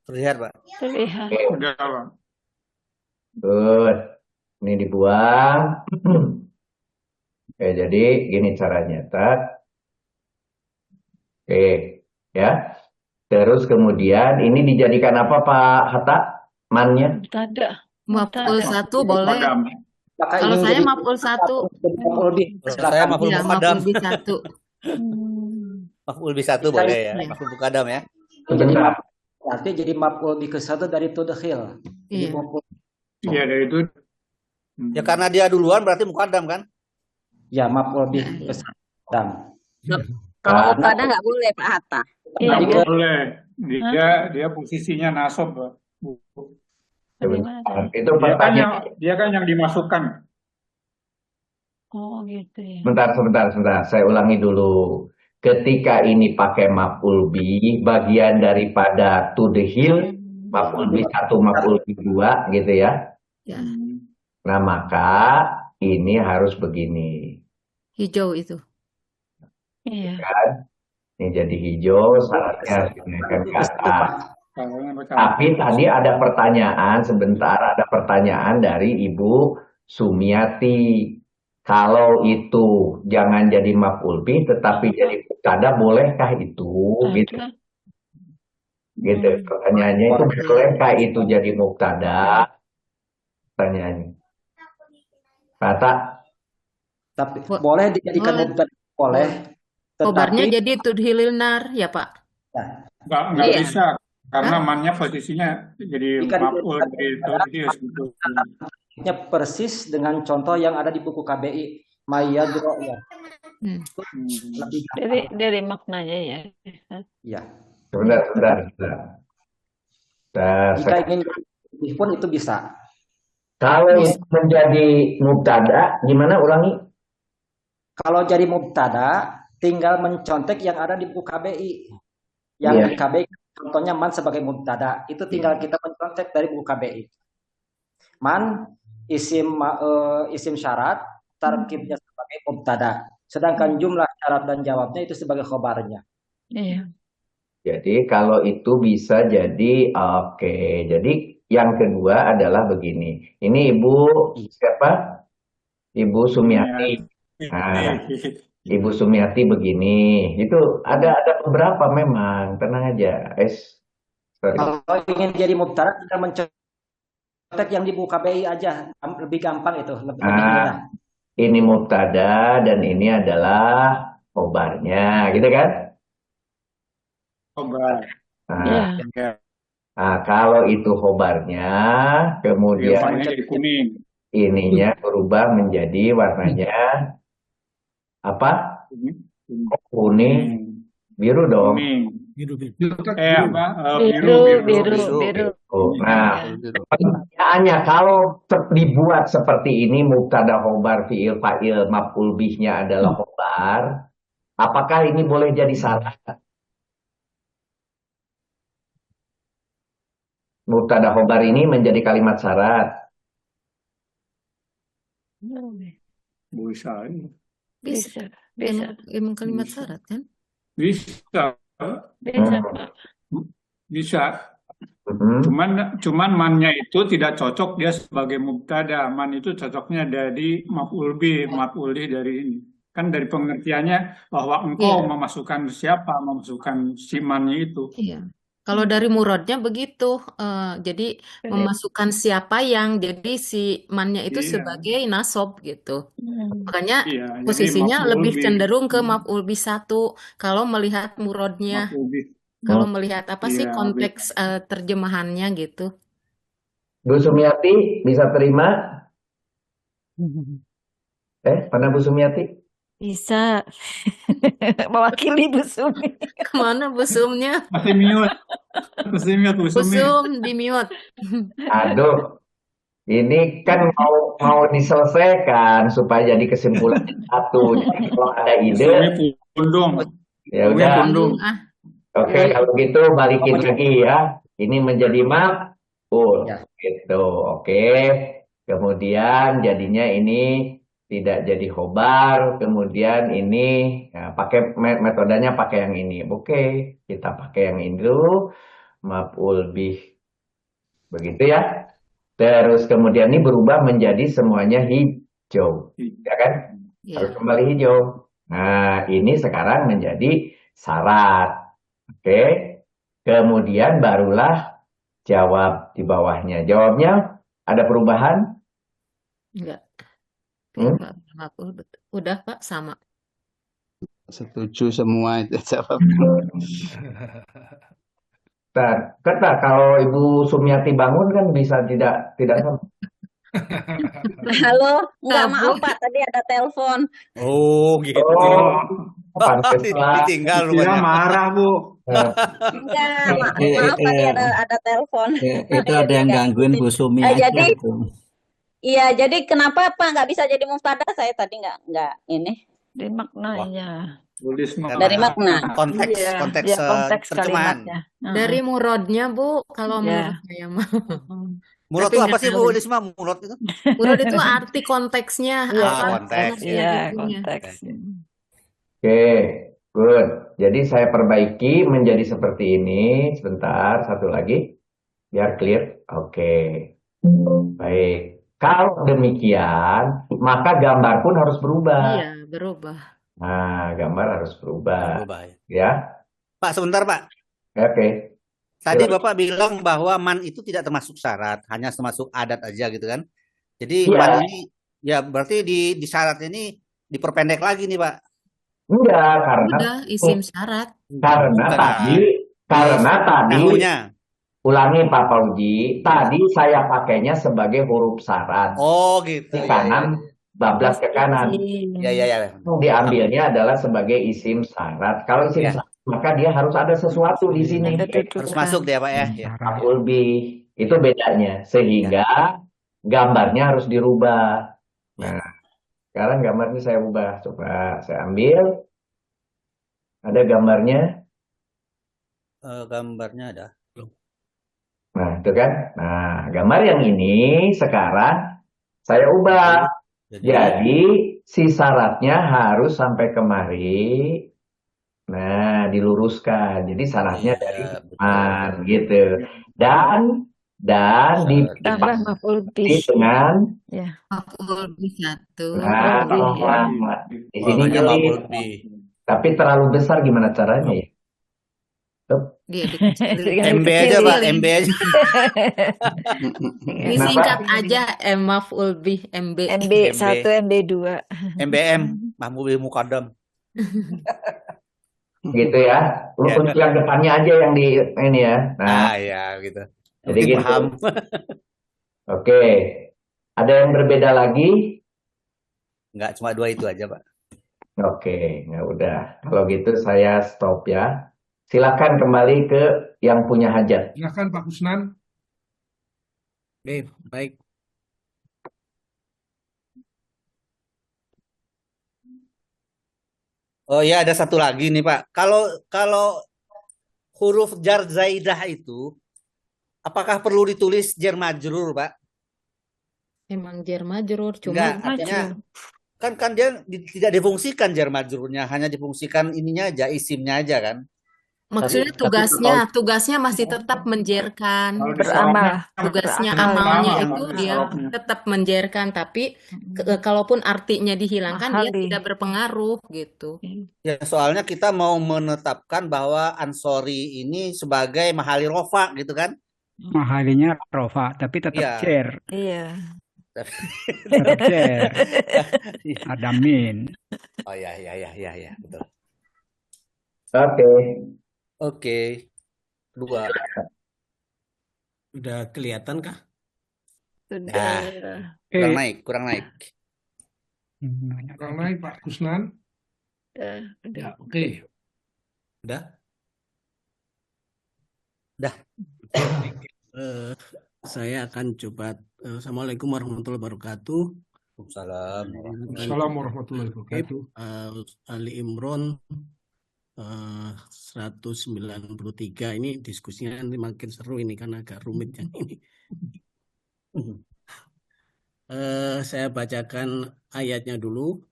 Terlihat, Pak.
Terlihat.
Udah, Pak.
Good. Ini dibuang. Oke, jadi gini caranya, Oke, ya. Terus kemudian ini dijadikan apa Pak Hatta? Mannya?
Maf'ul 1 boleh.
Maka
Kalau
ini
saya
jadi
maf'ul 1.
maf'ul bih.
Saya maf'ul
Iya,
muqaddam.
maf'ul bih 1.
Maf'ul bih satu
Bisa
boleh ya,
Iya.
maf'ul muqaddam ya.
jadi
Sebentar.
nanti jadi maf'ul bih ke-1 dari tudkhil. Jadi
Iya.
maf'ul
Iya, dari itu.
Ya karena dia duluan berarti muqaddam kan?
ya maf'ul bih
Iya.
ke-1 dan
Kalau
Karena
mubtada nggak boleh Pak Hatta.
Nggak
jadi ke
boleh. Dia posisinya nasab, Bu.
Bagaimana
sebentar.
tadi?
Itu
Dia kan
pertanyaan.
dia kan yang dimasukkan.
Oh gitu ya.
Sebentar. Saya ulangi dulu. Ketika ini pakai maf'ul bih, bagian daripada tudhil, maf'ul bih 1, maf'ul bih 2, gitu ya.
Ya,
Nah, maka ini harus begini.
hijau itu. Iya.
Kan? Ini jadi hijau, syaratnya harus dinaikkan ke atas. Tapi tadi ada pertanyaan dari Ibu Sumiati. Kalau itu jangan jadi maf'ul bih tetapi jadi mubtada, bolehkah itu? Gitu.
Ada.
Gitu. Pertanyaannya itu bolehkah itu jadi mubtada? Pertanyaannya. Kata
tapi boleh dijadikan
Boleh.
mubtada boleh.
Khobarnya
Tetapi
jadi tudhilil nar ya Pak.
Nggak
Iya.
bisa. Karena mannya posisinya jadi
jika
maf'ul itu gitu.
nya persis dengan contoh yang ada di buku KBI Mayadro ya. Lebih
Dari maknanya ya.
ya.
sebentar.
Jika ingin lebih pun itu bisa.
Kalau itu menjadi mubtada, gimana ulangi?
Kalau jadi mubtada, tinggal mencontek yang ada di buku KBI. Yang
Iya.
di KBI contohnya man sebagai mubtada, itu tinggal kita mencontek dari buku KBI. Man isim syarat, tarkibnya sebagai mubtada. Sedangkan jumlah syarat dan jawabnya itu sebagai khobarnya.
Iya.
Jadi kalau itu bisa jadi oke. Jadi yang kedua adalah begini. Ini Ibu siapa? Ibu Sumiati. Nah, Ibu Sumiati begini. Itu ada beberapa memang. Tenang aja. Sorry.
Kalau ingin jadi mubtada, tinggal mencontek yang di buku KBI aja. Lebih gampang itu, lebih mudah.
Ini mubtada dan ini adalah khobarnya, gitu kan?
Khobar.
Nah,
Ya.
nah, kalau itu khobarnya, kemudian
Warnanya jadi kuning.
ininya berubah menjadi warnanya apa? Kuning, biru dong.
Kuning.
Biru.
Apa?
Biru.
Nah, pertanyaannya kalau dibuat seperti ini, mubtada khobar fiil fa'il maf'ul bihnya adalah khobar, apakah ini boleh jadi syarat? Mubtada khobar ini menjadi kalimat syarat.
Bisa.
Emang kalimat syarat kan?
Bisa. Bisa. Cuman mannya itu tidak cocok dia sebagai mubtada. Man itu cocoknya dari maf'ul bih dari ini. Kan dari pengertiannya bahwa engkau memasukkan siapa, memasukkan si mannya itu.
Iya. Kalau dari muradnya begitu, jadi memasukkan siapa yang jadi si mannya itu sebagai nasob gitu. Makanya posisinya lebih cenderung ke maf'ul bih 1 kalau melihat muradnya. Kalau melihat apa sih konteks terjemahannya gitu.
Bu Sumiati bisa terima? Mana Bu Sumiati?
Bisa. Mewakili Bu Sumi.
Kemana Bu Sumnya?
Masih mute Bu Sumi.
Bu Sum di mute.
Aduh, ini kan mau diselesaikan supaya jadi kesimpulan satu. Jadi kalau ada ide, ya udah. Oke, kalau gitu balikin lagi ya. Ini menjadi maf'ul, gitu. Oke. Kemudian jadinya ini tidak jadi khobar, kemudian ini ya, pakai metodenya pakai yang ini. Oke, kita pakai yang ini dulu, maf'ul bih. Begitu ya. Terus kemudian ini berubah menjadi semuanya hijau. Ya kan? Harus kembali hijau. Nah, ini sekarang menjadi syarat. Oke. Kemudian barulah jawab di bawahnya. Jawabnya ada perubahan?
Enggak. Udah Pak, sama.
setuju semua itu jawab.
Kata kalau Ibu Sumiati bangun kan bisa tidak sama.
Halo, enggak maaf
Kabur.
Pak, tadi ada telepon.
Oh gitu.
Oh, pantesan.
Ditinggal
Kira
rupanya.
marah, Bu.
Enggak, maaf tadi ada telepon.
Itu ada yang
Jadi
gangguin Bu Sumi aja
jadi
itu.
iya, jadi kenapa Pak nggak bisa jadi mubtada? Saya tadi nggak ini
Di maknanya.
Tulis
dari makna.
Konteks
Iya,
konteks
ya, konteks
terjemahan.
kalimatnya.
Dari murodnya, Bu, kalau
Ya.
menurut saya mah.
Murad
Tapi
itu apa
nggak
sih
tahu
Bu
deh.
Risma? Murad itu?
Murod itu arti konteksnya
Iya,
apa?
konteks.
Arti
Iya,
itunya.
konteks.
Oke, good. Jadi saya perbaiki menjadi seperti ini. Sebentar, satu lagi. Biar clear. Oke. Baik. Kalau demikian, maka gambar pun harus berubah.
Iya, berubah.
Nah, gambar harus berubah.
Berubah ya.
Ya.
Pak, sebentar Pak.
Oke.
Tadi
Silakan.
Bapak bilang bahwa man itu tidak termasuk syarat, hanya termasuk adat aja gitu kan. Jadi
Iya.
man ini ya berarti di syarat ini diperpendek lagi nih Pak.
Enggak, karena
Udah, isim syarat.
karena
Bukan,
tadi
nahunya.
ulangi Pak Fauji, tadi saya pakainya sebagai huruf syarat.
Oh gitu.
Di
Ya,
kanan, bablas ke kanan.
ya.
Diambilnya adalah sebagai isim syarat. Kalau isim
Ya.
syarat, maka dia harus ada sesuatu di sini.
Harus masuk deh Pak ya. Ya.
Maf'ul bih. Itu bedanya. Sehingga gambarnya harus dirubah. Nah, sekarang gambarnya saya ubah. Coba saya ambil. Ada gambarnya.
Gambarnya ada.
Nah, itu kan. Nah, gambar yang ini sekarang saya ubah. Jadi si syaratnya harus sampai kemari. Nah, diluruskan. Jadi syaratnya dari iman gitu. Dan
Tambah maf'ul bih.
dengan
Ya.
Maf'ul bih satu.
nah, di sini
Hanya
jadi
maf'ul bih.
tapi terlalu besar gimana caranya ya?
Dia dikecilin.
MB aja Pak, MB aja.
Disingkat aja maf'ul bih, MB.
MB 1, MB 2.
MBM, Mahmud Bil Muqaddam.
Gitu ya. Untuk yang depannya aja yang di ini ya. Nah,
ya gitu.
jadi
Mungkin
gitu.
paham.
Oke. Ada yang berbeda lagi?
Enggak, cuma 2 itu aja Pak.
Oke, ya udah. Kalau gitu saya stop ya. Silakan kembali ke yang punya hajat.
Silakan Pak Kusnan.
Baik.
Oh ya, ada satu lagi nih Pak. Kalau huruf jar zaidah itu apakah perlu ditulis jar majrur, Pak?
Emang jar majrur,
Enggak,
cuma
artinya kan dia tidak difungsikan jar majrurnya, hanya difungsikan ininya aja, isimnya aja kan.
maksudnya tugasnya masih tetap menjerkan.
Beramal.
Tugasnya
Beramal.
amalnya
Beramal.
itu dia tetap menjerkan, tapi kalaupun artinya dihilangkan dia tidak berpengaruh gitu.
Ya, soalnya kita mau menetapkan bahwa Ansori ini sebagai mahali rofa gitu kan.
Mahalinya rofa, tapi tetap
Iya.
cer.
Iya.
Tetap cer. Ada min.
Oh ya, betul. Oke. 2.
Udah kelihatan kah?
Sudah.
Kurang naik.
Kurang naik Pak Kusnan.
Udah.
Oke.
Udah. Saya akan coba. Assalamualaikum warahmatullahi wabarakatuh.
Waalaikumsalam warahmatullahi wabarakatuh.
Ali Imran 193 ini diskusinya nanti makin seru ini karena agak rumit yang ini. Saya bacakan ayatnya dulu.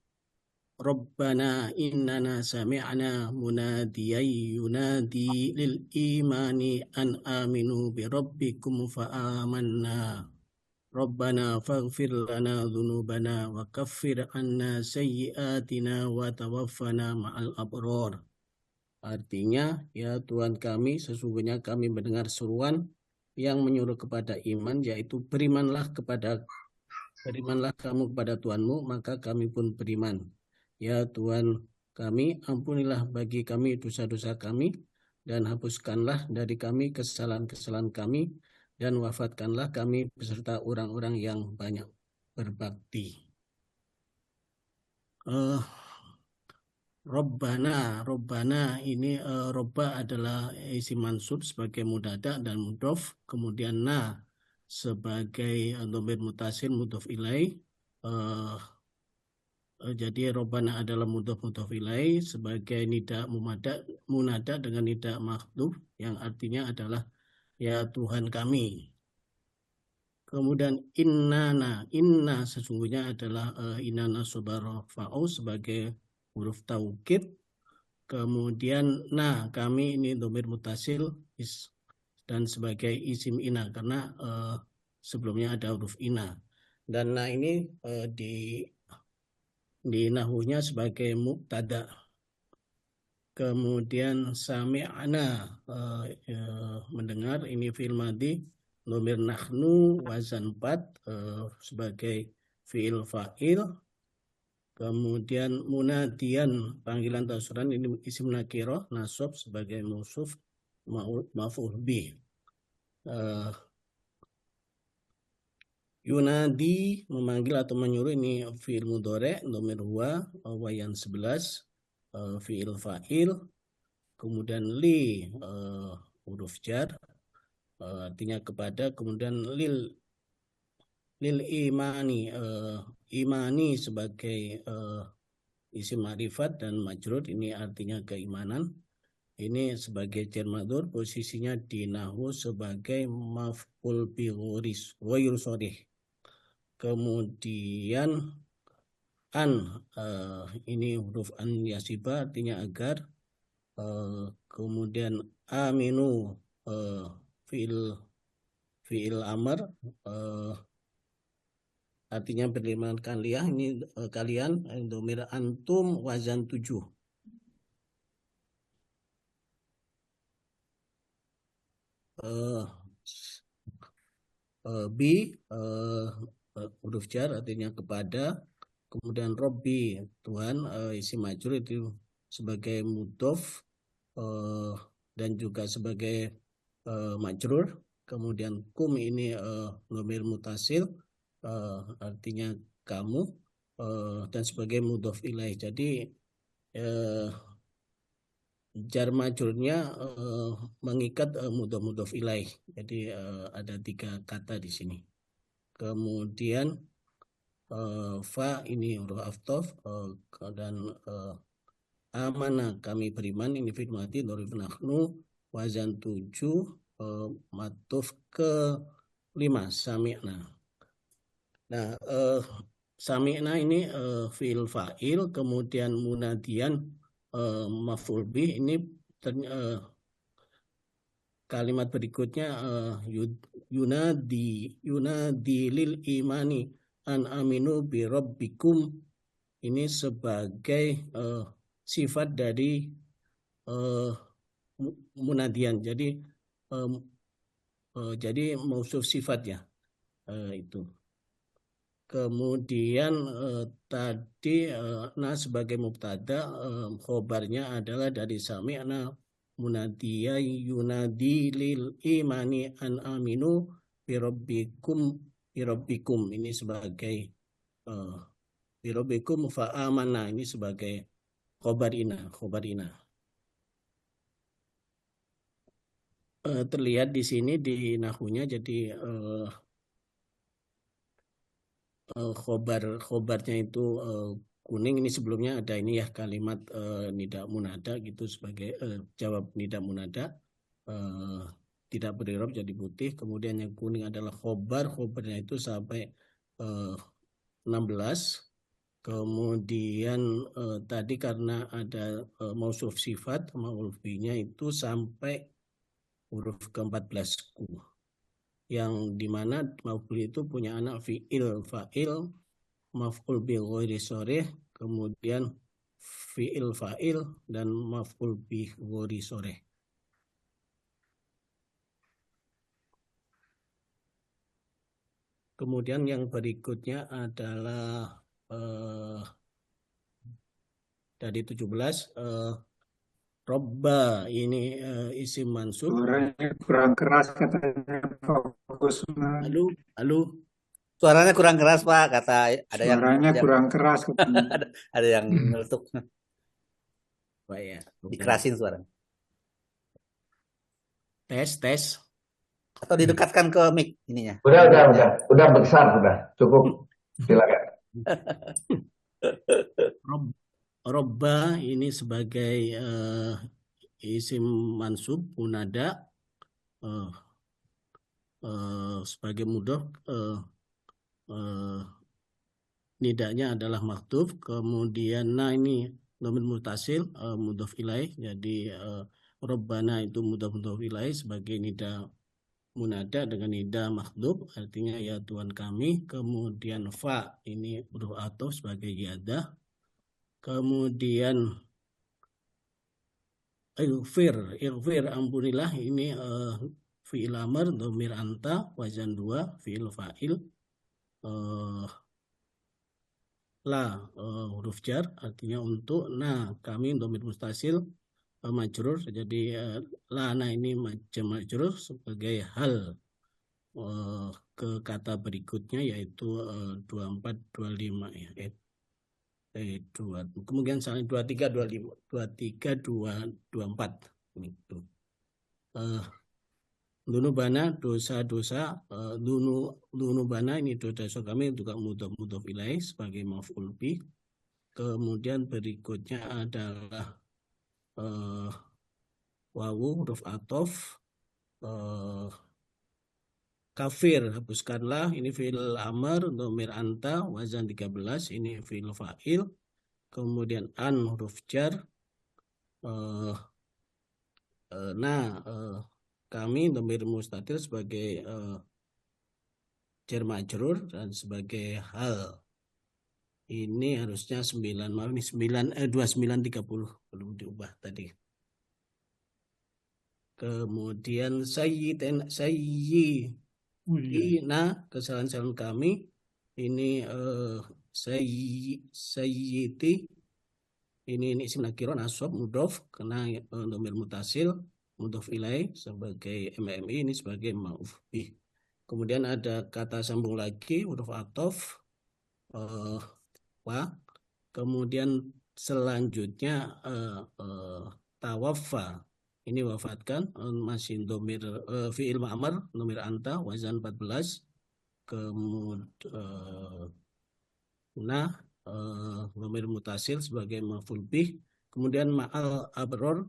Rabbana innana sami'na munadiyan yunadi lil imani an aminu bi rabbikum fa amanna. Rabbana faghfir lana dhunubana wa kaffir anna sayyi'atina wa tawaffana ma'al abrar. Artinya, ya Tuhan kami, sesungguhnya kami mendengar seruan yang menyuruh kepada iman, yaitu berimanlah kamu kepada Tuhanmu, maka kami pun beriman. Ya Tuhan kami, ampunilah bagi kami dosa-dosa kami, dan hapuskanlah dari kami kesalahan-kesalahan kami, dan wafatkanlah kami beserta orang-orang yang banyak berbakti. Robbana ini robba adalah isim mansub sebagai mudada dan mudhof, kemudian na sebagai dhamir mutasil mudhof ilaih. Jadi robbana adalah mudhof ilaih sebagai nida munada dengan nida mahdhuf yang artinya adalah ya Tuhan kami. Kemudian inna sesungguhnya adalah inna sobaro fa'u sebagai huruf taukid. Kemudian kami ini dhamir mutasil dan sebagai isim ina karena sebelumnya ada huruf ina. Dan ini di nahunya sebagai mubtada. Kemudian sami'na mendengar, ini fi'il madhi, dhamir nahnu wazan 4 sebagai fi'il fa'il. Kemudian munadian panggilan tausuran, ini isim nakirah nasab sebagai mausuf maf'ul bih. Yunadi memanggil atau menyuruh, ini fi'il mudhari' dhamir huwa wayan 11 fi'il fa'il. Kemudian li huruf jar artinya kepada. Kemudian lil imani imani sebagai isim ma'rifat dan majrur, ini artinya keimanan. Ini sebagai jar majrur, posisinya di nahwu sebagai maf'ul bi ghairu sharih. Kemudian ini huruf an yasiba artinya agar. Kemudian aminu fi'il amr artinya beriman kalian, ini kalian, dhamir antum wazan 7. Bi huruf jar artinya kepada. Kemudian Robbi Tuhan, isim majrur itu sebagai mudhof dan juga sebagai majrur. Kemudian kum ini dhamir mutasil artinya kamu dan sebagai mudhof ilaih. Jadi jar majrurnya mengikat mudhof ilaih. Jadi ada 3 kata di sini. Kemudian fa ini huruf athof dan amana kami beriman, ini fi'il madhi dhamir nahnu wazan 7 matuf ke 5 sami'na. Nah, sami'na ini fi'il fa'il, kemudian munadian maf'ul bih, ini kalimat berikutnya yunadi lil imani an aminu bi rabbikum, ini sebagai sifat dari munadian. Jadi mausuf sifatnya itu. Kemudian tadi sebagai mubtada, khobarnya adalah dari sami'na munadiya yunadi lil imani an aminu bi rabbikum. Ini sebagai birobbikum fa'amana, ini sebagai khobar ina. Terlihat di sini di nahunya, jadi khobarnya itu kuning. Ini sebelumnya ada ini ya kalimat nida munada gitu sebagai jawab nida munada, tidak berirob jadi putih. Kemudian yang kuning adalah khobarnya itu sampai 16. Kemudian tadi karena ada mausuf sifat, maf'ul bihnya itu sampai huruf ke-14 ku, yang dimana maf'ul itu punya anak fi'il fa'il, maf'ul bi ghairi sharih, kemudian fi'il fa'il dan maf'ul bi ghairi sharih. Kemudian yang berikutnya adalah dari 17 robba ini isim mansub.
Suaranya kurang keras katanya Pak Kusman.
Halo.
Suaranya kurang keras Pak, kata ada yang
Suaranya kurang keras katanya.
ada yang meletuk.
Pak ya.
Dikerasin suaranya.
Tes.
Atau didekatkan ke mic ininya.
Udah besar, sudah cukup. Silakan.
Robba ini sebagai isim mansub munada sebagai mudhof nidanya adalah maktuf, kemudian ini dhamir muttasil mudhof ilaih, jadi robbana itu mudhof ilaih sebagai nida munada dengan nida makhdub, artinya ya Tuhan kami. Kemudian fa ini huruf ataf sebagai yadah. Kemudian ighfir ampunilah ini fi'il amr dhamir anta wazan 2 fi'il fa'il la huruf jar artinya untuk. Nah kami dhamir mustasil majrur, jadi lana ini majrur sebagai hal ke kata berikutnya yaitu 24 25 ya. 2 kemudian saling 23 25 23 24 itu. Dunubana dosa-dosa, dunubana ini dosa kami juga mudhof ilaih sebagai maf'ul bih. Kemudian berikutnya adalah wawu huruf ataf, kafir hapuskanlah, ini fi'il amr dhamir anta wazan 13 ini fi'il fa'il. Kemudian an huruf jar, kami dhamir mustatir sebagai jar majrur dan sebagai hal. Ini harusnya 9, maaf ini 2930 belum diubah tadi. Kemudian kesalahan kami ini sayyiti ini isim nakirah nasab mudhof karena dhamir mutasil mudhof ilaih sebagai MMI ini sebagai ma'uf bih. Kemudian ada kata sambung lagi huruf ataf wa. Kemudian selanjutnya tawaffa ini wafatkan, masih dhamir fi'il ma'mar dhamir anta wazan 14. Kemudian dhamir mutasil sebagai maf'ul bih. Kemudian ma'al abror,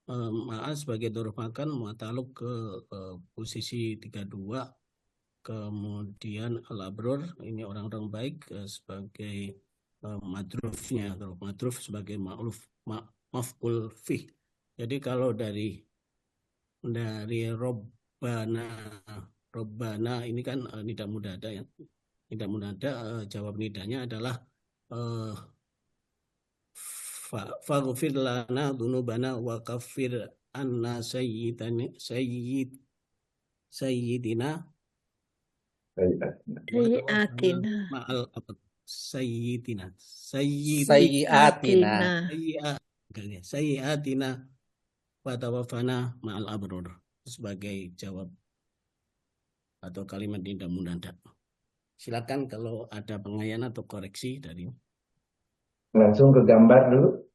ma'al sebagai dzarf makan mu'taluk ke posisi 32. Kemudian al abror ini orang-orang baik sebagai madrufnya, madruf sebagai maf'ul bih. Jadi kalau dari Robbana ini kan nida munada ya. Nida munada jawab nidanya adalah faghfir lana dzunubana wa kaffir anna sayyidina ma'al sayyiatina watawafana ma'al abror sebagai jawab atau kalimat nida munada. Silakan kalau ada pengayaan atau koreksi dari.
Langsung ke gambar dulu.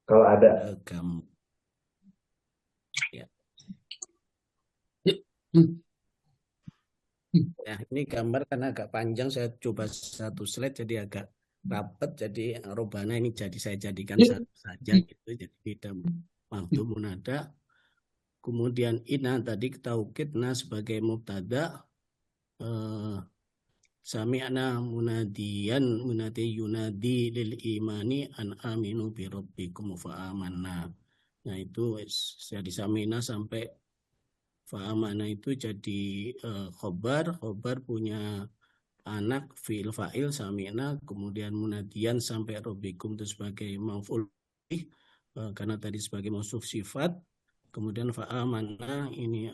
Kalau ada.
Ya. Ya, ini gambar karena agak panjang, saya coba satu slide jadi agak rapat. Jadi robana ini saya jadikan satu saja gitu. Jadi tidak mampu munada. Kemudian ina tadi taukid sebagai mubtada. Sami'na munadi yunadi lil imani an aminu bi rabbikum fa amanna. Nah itu jadi sami'na sampai fa amanna itu jadi khobar punya anak fi'il fa'il sami'na, kemudian munadian sampai rabbikum itu sebagai maf'ul bih karena tadi sebagai mausuf sifat. Kemudian fa amanna ini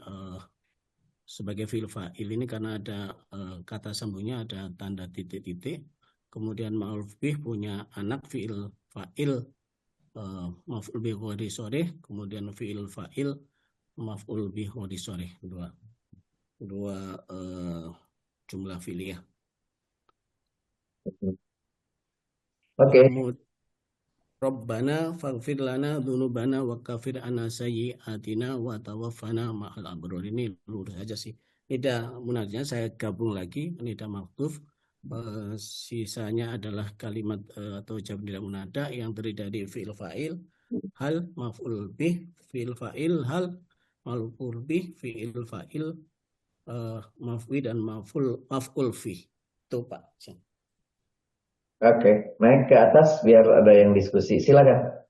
sebagai fi'il fa'il ini karena ada kata sambungnya ada tanda titik-titik. Kemudian ma'ruf bih punya anak fi'il fa'il maf'ul bi ghairi sharih, kemudian fi'il fa'il maf'ul bi ghairi sharih, dua jumlah fi'liyah.
Oke.
Rabbana faghfir lana dzunubana wa kafir anna sayyi'atina wa tawaffana ma'al abrar. Ini lurus aja sih. Nida munadnya saya gabung lagi, nida maktuf. Sisanya adalah kalimat atau jawab nida munada yang terdiri dari fi'il fa'il, hal, maf'ul bih, fi'il fa'il, hal, maf'ul bih, fi'il fa'il, maf'ul dan maf'ul fi. Itu Pak.
Oke, naik ke atas biar ada yang diskusi. Silakan.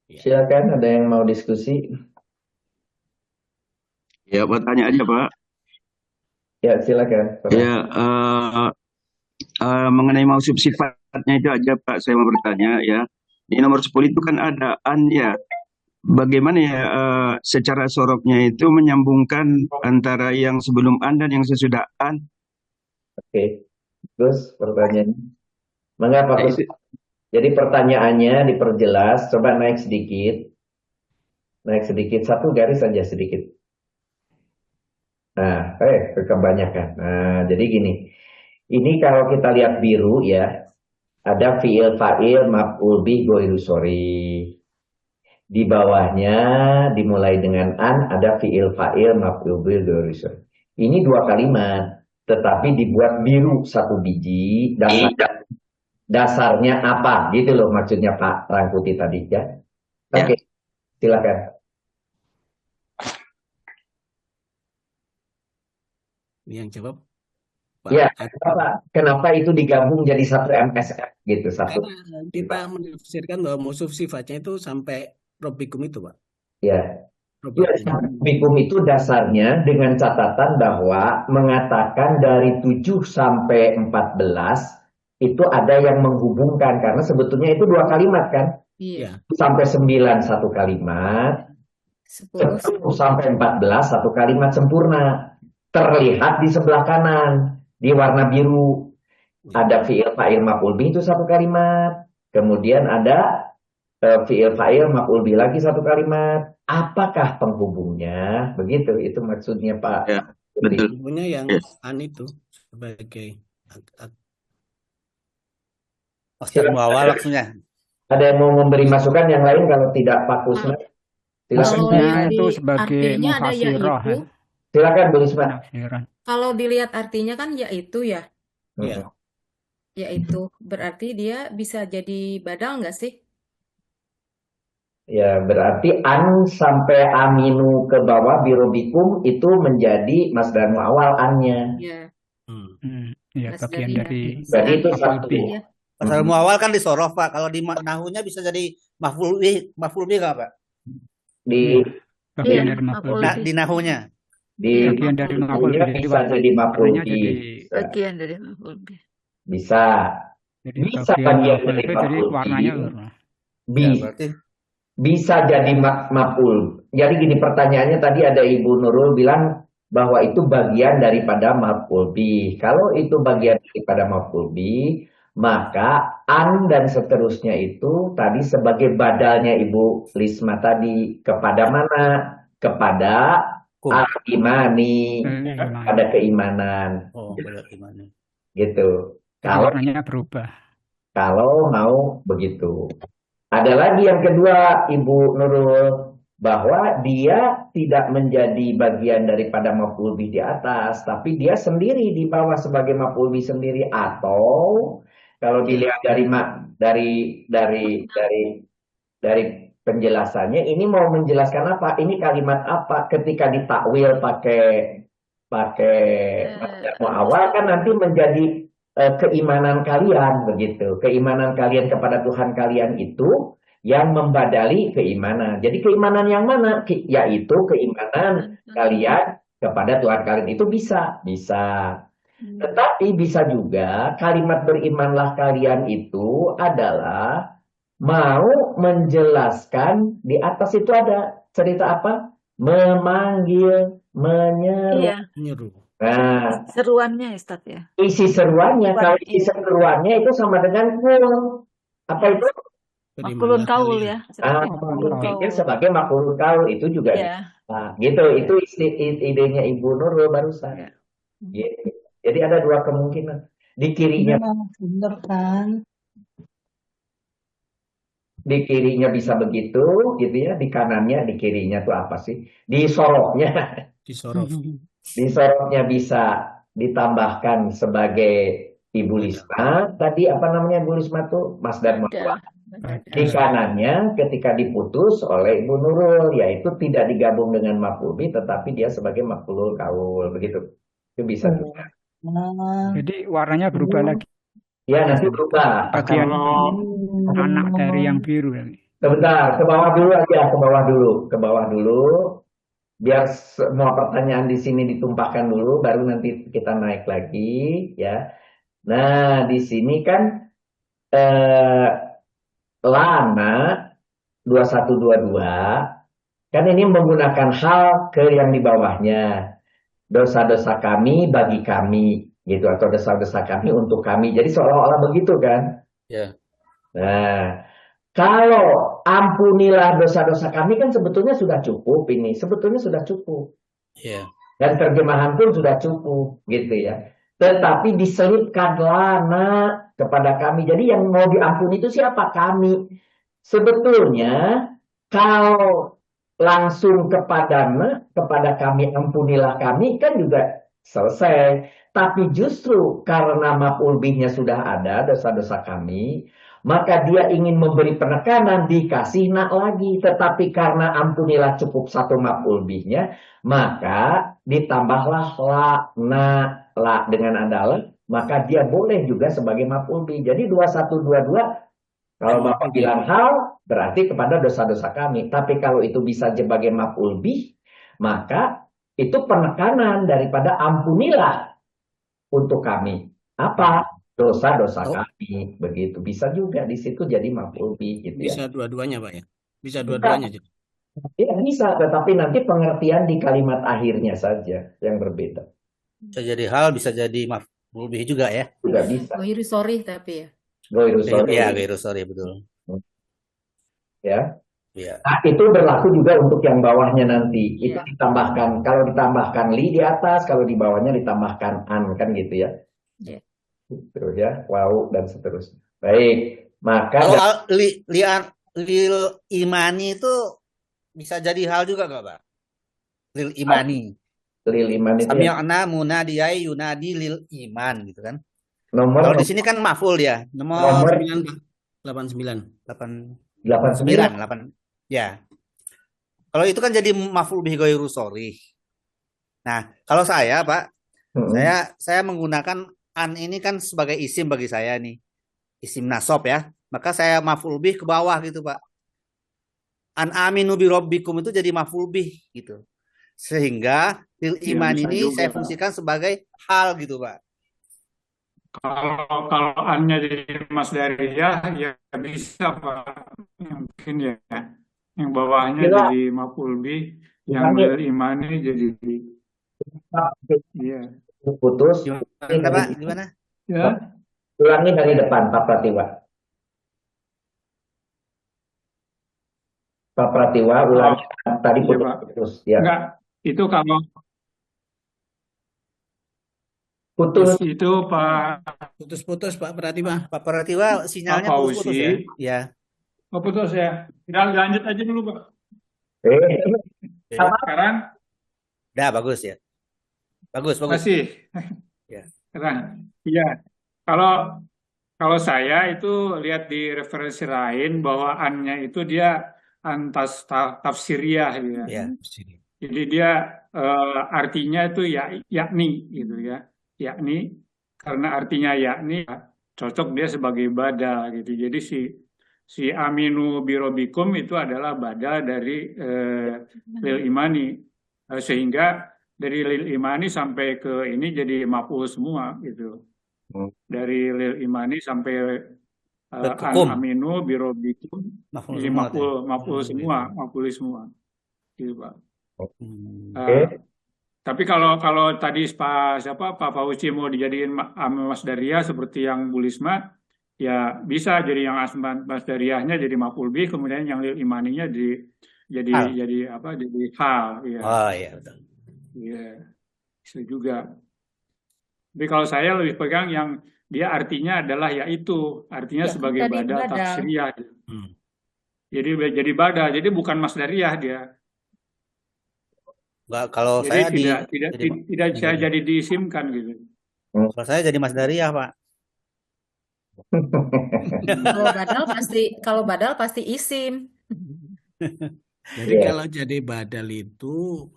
Silakan, ada yang mau diskusi?
Ya, buat tanya aja, Pak.
Ya, silakan.
Ya, mengenai mausuf sifatnya itu aja, Pak, saya mau bertanya ya. Di nomor 10 itu kan ada an ya. Bagaimana ya secara sorofnya itu menyambungkan antara yang sebelum an dan yang sesudah an?
Oke. Terus pertanyaannya, mengapa? Jadi pertanyaannya diperjelas, coba naik sedikit, satu garis saja sedikit. Nah, kebanyakan. Nah, jadi gini, ini kalau kita lihat biru ya, ada fi'il fa'il maf'ul bih ghairu sharih. Di bawahnya dimulai dengan an, ada fi'il fa'il maf'ul bih ghairu sharih. Ini dua kalimat. Tetapi dibuat biru satu biji, dasarnya apa? Gitu loh maksudnya Pak Rangkuti tadi ya. Oke, silakan.
Yang jawab Pak.
Ya, kenapa itu digabung jadi satu MSF gitu satu?
Karena kita menafsirkan bahwa mausuf sifatnya itu sampai Rabbikum itu, Pak.
Ya. Rabbikum itu dasarnya dengan catatan bahwa mengatakan dari 7 sampai 14 itu ada yang menghubungkan karena sebetulnya itu dua kalimat kan?
Iya.
Sampai 9 satu kalimat, 10 sampai 14 satu kalimat sempurna. Terlihat di sebelah kanan di warna biru. Ada fi'il fa'il maf'ul bih itu satu kalimat. Kemudian ada fi'il fa'il maf'ul bih lagi satu kalimat. Apakah penghubungnya? Begitu, itu maksudnya Pak.
Ya, betul.
Penghubungnya yang an itu sebagai
awal maksudnya.
Ada yang mau memberi masukan yang lain kalau tidak Pak Kusna?
Maksudnya itu sebagai mufassirah.
Silakan Bu Risma.
Kalau dilihat artinya kan yaitu ya.
Iya.
Yaitu berarti dia bisa jadi badal nggak sih?
Ya, berarti an sampai aminu ke bawah birobikum itu menjadi masdar muawwal annya.
Iya.
Ya, bagian dari
Berarti itu satu.
Masdar muawwal kan disorof, Pak. Kalau di nahunya bisa jadi maf'ul bih nggak, Pak?
bagian dari maf'ul bih.
Di nahunya.
Di
bagian dari maf'ul bih.
bisa jadi maf'ul bih.
Bagian dari maf'ul bih.
Bisa.
Jadi
Bisa
bagian
bagian
maf'ul
dari
bih jadi
maf'ul
warnanya
bih. Bisa jadi maf'ul. Jadi gini pertanyaannya tadi ada Ibu Nurul bilang bahwa itu bagian daripada maf'ul bih. Kalau itu bagian daripada maf'ul bih, maka an dan seterusnya itu tadi sebagai badalnya Ibu Lisma tadi kepada mana? Kepada al-imani, pada keimanan.
Oh, pada keimanan.
Gitu.
Warnanya berubah.
Kalau mau begitu. Ada lagi yang kedua, Ibu Nurul, bahwa dia tidak menjadi bagian daripada maf'ul bih di atas, tapi dia sendiri di bawah sebagai maf'ul bih sendiri. Atau kalau dilihat dari penjelasannya, ini mau menjelaskan apa? Ini kalimat apa? Ketika ditakwil pakai awal kan nanti menjadi keimanan kalian begitu. Keimanan kalian kepada Tuhan kalian itu yang membadali keimanan. Jadi keimanan yang mana? Yaitu keimanan kalian kepada Tuhan kalian itu bisa. Tetapi bisa juga kalimat berimanlah kalian itu adalah mau menjelaskan di atas itu ada cerita apa? Memanggil, menyeru. Nah,
Seruannya Ustaz ya.
isi seruannya,
Bukan,
kalau isi
iya.
seruannya itu sama dengan kul. Apa itu?
Makulun kaul ya.
Ah,
Seperti makulun
pikir
kaul.
sebagai makhluk kaul itu juga.
Iya.
Nah, gitu. Itu idenya Ibu Nurul barusan.
Iya.
Gitu. Jadi ada dua kemungkinan. Di kirinya,
Bener kan?
di kirinya bisa begitu, gitu ya. Di kanannya, di kirinya tuh apa sih? Di soroknya,
Di Sorof.
di soroknya bisa ditambahkan sebagai Ibu Lisma. Tadi apa namanya Ibu Lisma tuh? Mas Darmawan. Di kanannya ketika diputus oleh Ibu Nurul, yaitu tidak digabung dengan maf'ul bih, tetapi dia sebagai maf'ulul kaul, begitu. Itu bisa juga.
Jadi warnanya berubah lagi.
Ya, nanti berubah.
Bagian
Akan
anak dari yang biru.
sebentar, ke bawah dulu aja, ke bawah dulu, ke bawah dulu. Biar semua pertanyaan di sini ditumpahkan dulu, baru nanti kita naik lagi, ya. Nah, di sini kan lana 2122 kan ini menggunakan hal ke yang di bawahnya. Dosa-dosa kami bagi kami, gitu, atau dosa-dosa kami untuk kami. Jadi seolah-olah begitu kan?
Ya.
Nah, kalau ampunilah dosa-dosa kami kan sebetulnya sudah cukup ini. Sebetulnya sudah cukup.
Ya.
Dan terjemahan pun sudah cukup, gitu ya. Tetapi diselipkan lana kepada kami. Jadi yang mau diampuni itu siapa? Kami. Sebetulnya kalau langsung kepada kami, ampunilah kami, kan juga selesai. Tapi justru karena maf'ul bihnya sudah ada, dosa-dosa kami, maka dia ingin memberi penekanan, dikasih nak lagi. Tetapi karena ampunilah cukup satu maf'ul bihnya, maka ditambahlah la dengan adalah, maka dia boleh juga sebagai maf'ul bih. Jadi 2122, kalau Bapak bilang hal, berarti kepada dosa-dosa kami. Tapi kalau itu bisa sebagai maf'ul bih, maka itu penekanan daripada ampunilah untuk kami. Apa? Dosa-dosa kami. Begitu. Bisa juga di situ jadi maf'ul bih. Gitu
Bisa
ya.
dua-duanya Pak ya. Bisa dua-duanya.
Ya, bisa. Tetapi nanti pengertian di kalimat akhirnya saja yang berbeda.
Bisa jadi hal, bisa jadi maf'ul bih juga ya.
Juga bisa.
Goiru sorry tapi ya.
Goiru sorry.
Ya, goiru sorry, betul.
Ya.
Ya.
Nah, itu berlaku juga untuk yang bawahnya nanti. Itu ditambahkan. Kalau ditambahkan li di atas, kalau di bawahnya ditambahkan an, kan gitu ya. Gitu ya. Wow, dan seterusnya. Baik. Maka
Kalau lil imani itu bisa jadi hal juga nggak, Pak? Lil imani.
Lil imani itu
Sami'na munadiyai yunadi lil iman gitu kan.
Kalau
di sini kan maf'ul ya.
Nomor
89.
89.
Ya. Kalau itu kan jadi maf'ul bih ghairu sharih. Nah, kalau saya, Pak, saya menggunakan an ini kan sebagai isim bagi saya nih. Isim nasab ya. Maka saya maf'ul bih ke bawah gitu, Pak. An aminu bi rabbikum itu jadi maf'ul bih gitu. Sehingga lil iman ini saya fungsikan sebagai hal gitu, Pak.
Kalau annya jadi masdariyah ya bisa Pak, mungkin ya. Yang bawahnya jadi maf'ul bih, yang lil imani jadi iya.
Putus.
Gimana?
Ya.
Ulangi dari depan Pak Pratiwa. Pak Pratiwa ulangi tadi putus. Ya.
Enggak, itu kalau
putus
itu Pak
putus Pak Pratiwa.
Pak Pratiwa sinyalnya putus ya. Ya.
Oh, putus ya. Kita lanjut aja dulu Pak. Sekarang
udah bagus ya. Bagus.
Masih.
Ya.
Sekarang. Iya. Kalau saya itu lihat di referensi lain bahwa an-nya itu dia antas tafsiriyah ya.
Ya.
Jadi dia artinya itu yakni gitu ya. Yakni karena artinya yakni cocok dia sebagai badal gitu. Jadi si aminu birobikum itu adalah badal dari lil imani, sehingga dari lil imani sampai ke ini jadi maf'ul semua gitu. Dari lil imani sampai an aminu birobikum jadi maf'ul semua, maf'ul semua gitu Pak. Tapi kalau tadi Pak Fauzi mau dijadiin masdariyah seperti yang Bulisma, ya bisa jadi yang masdariyahnya jadi maf'ul bih, kemudian yang lil imaninya jadi hal, ya.
Oh iya betul.
Iya, bisa juga. Tapi kalau saya lebih pegang yang dia artinya adalah yaitu, artinya
Ya,
sebagai
tadi
badal
badal.
tafsiriyah. Jadi badal, jadi bukan masdariyah dia.
Enggak, kalau
Jadi
saya
tidak bisa jadi diisimkan gitu.
kalau saya jadi masdariyah, Pak.
Kalau badal pasti isim.
Jadi kalau jadi badal itu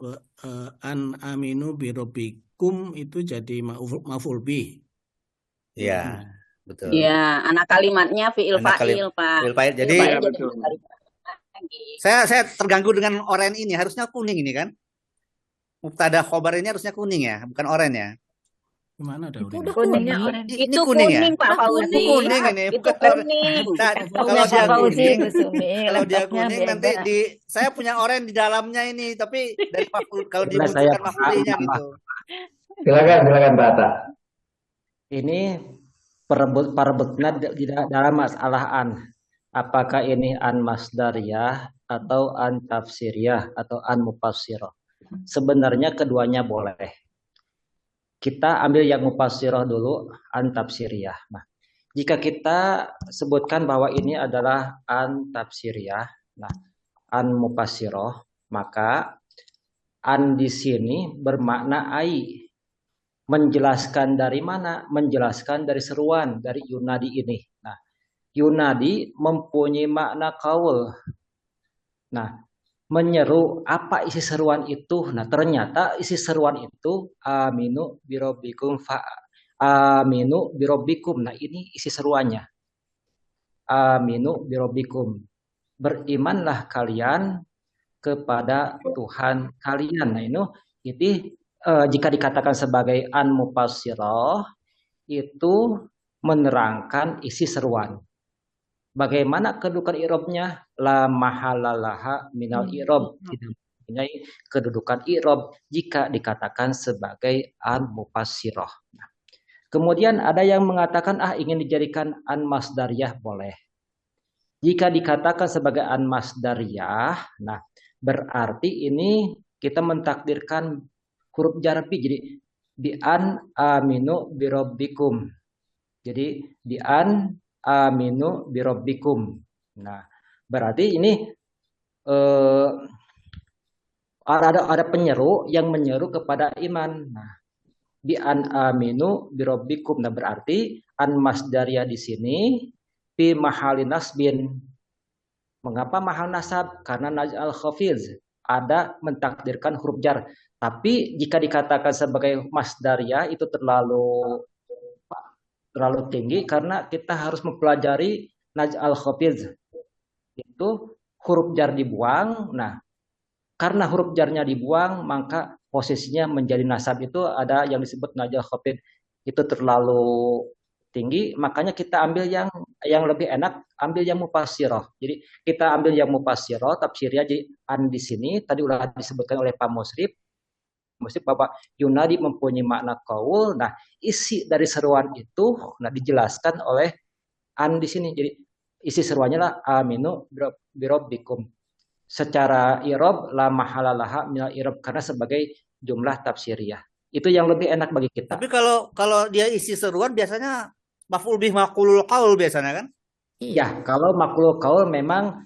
an aminu birobikum itu jadi maf'ul bih.
Iya, betul.
Iya, anak kalimatnya fi'il
Anak
fa'il, Pak.
fi'il fa'il. Jadi
Fi'il fa'il jadi
betul.
saya terganggu dengan oren ini, harusnya kuning ini kan? Mubtada khobar ini harusnya kuning ya, bukan oren ya.
Gimana
Itu
Daudi?
udah
Kuningnya
kuning.
orange.
Ini
Itu
kuning ya?
kuning, Pak
Udah
Fauzi.
kuning.
Kuning ini,
Itu
bukan
kuning.
Nah,
Tahu
kalau dia
Pak Fauzi
kuning,
itu Sumi,
kalau dia
laptopnya
kuning nanti
beda.
saya punya oren di dalamnya ini, tapi dari kalau
Boleh saya
dimunculkan maf'ulnya gitu.
Silakan Pak Atta.
Ini perebutnya dalam masalah an. Apakah ini an masdariyah atau an tafsiriyah atau an mufassirah? Sebenarnya keduanya boleh. Kita ambil yang mufassirah dulu, an tafsiriyah. Nah, jika kita sebutkan bahwa ini adalah an tafsiriyah, nah, an mufassirah, maka an di sini bermakna ai. Menjelaskan dari mana? Menjelaskan dari seruan, dari yunadi ini. Nah, yunadi mempunyai makna qaul. Nah, menyeru apa isi seruan itu? Nah, ternyata isi seruan itu aminu birobbikum aminu birobbikum. Nah, ini isi seruannya. Aminu birobbikum. Berimanlah kalian kepada Tuhan kalian. Nah, ini jika dikatakan sebagai an mufassirah itu menerangkan isi seruan. Bagaimana kedudukan i'rabnya? La mahalalaha minal i'rab. Tidak mempunyai kedudukan i'rab jika dikatakan sebagai an mufassirah. Nah, kemudian ada yang mengatakan ingin dijadikan an masdariyah, boleh. Jika dikatakan sebagai an masdariyah, nah berarti ini kita mentakdirkan huruf jarbi, jadi bi an aminu birobbikum. Jadi bi an aminu birobbikum. Nah, berarti ini ada penyeru yang menyeru kepada iman. Nah, bi an aminu birobbikum. Nah, berarti an masdariyah di sini fi mahali nasbin. Mengapa mahal nasab? Karena naj'al khafiz, ada mentakdirkan huruf jar. Tapi jika dikatakan sebagai masdariyah itu terlalu tinggi karena kita harus mempelajari naj'al khafiz. Itu huruf jar dibuang. Nah, karena huruf jarnya dibuang, maka posisinya menjadi nasab itu ada yang disebut naj'al khafiz. Itu terlalu tinggi, makanya kita ambil yang lebih enak, ambil yang mufassirah. Jadi kita ambil yang mufassirah, tafsirnya jadi an di sini tadi udah disebutkan oleh Pak Musrif bahwa yunadi mempunyai makna qaul. Nah, isi dari seruan itu dijelaskan oleh an di sini. Jadi isi seruannya lah aminu birobbikum. Secara i'rab la mahalalaha minal i'rab karena sebagai jumlah tafsiriyah. Itu yang lebih enak bagi kita.
Tapi kalau dia isi seruan biasanya maf'ul bih maqulul qaul biasanya kan?
Iya, kalau maqulul qaul memang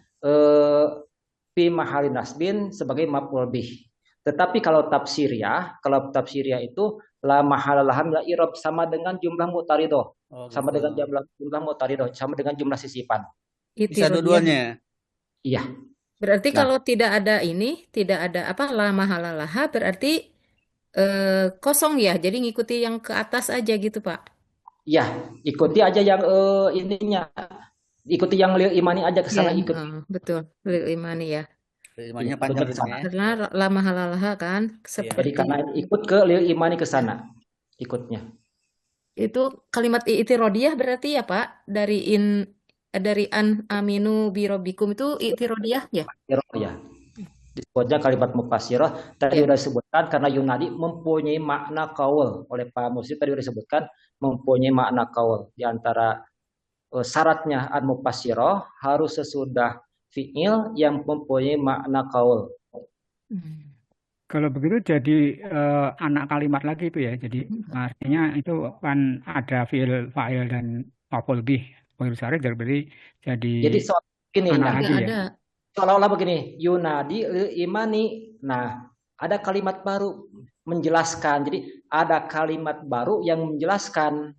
fi mahali nasbin sebagai maf'ul bih. Tetapi kalau tafsiriyah itu la mahalalah minal i'rab sama dengan jumlah mutaridoh. Sama dengan jumlah mutaridoh, sama dengan jumlah sisipan.
Bisa dua-duanya.
Iya.
Berarti kalau tidak ada la mahalalaha berarti kosong ya. Jadi ngikuti yang ke atas aja gitu, Pak.
Ya, ikuti aja yang ininya. Ikuti yang lil imani aja ke sana ikut.
Betul, lil imani ya.
Lil imaninya panjang ya.
Karena la mahalalaha kan
Jadi karena ikut ke lil imani ke sana ikutnya.
Itu kalimat i'tirodiyah berarti ya, Pak? Dari an aminu birobbikum itu i'tirodiyah ya?
Ya. disebutnya kalimat mufassirah tadi sudah disebutkan karena yunadi mempunyai makna kaul. Oleh Pak Muslim tadi sudah disebutkan mempunyai makna kaul. Di antara syaratnya an mufassirah harus sesudah fiil yang mempunyai makna kaul.
Kalau begitu jadi anak kalimat lagi itu ya. Jadi artinya itu kan ada fiil, fa'il dan maf'ul bih. Jadi
Soal begini,
anak
nah,
lagi ya.
Ada.
seolah-olah begini, yunadi imani. Nah, ada kalimat baru menjelaskan. Jadi ada kalimat baru yang menjelaskan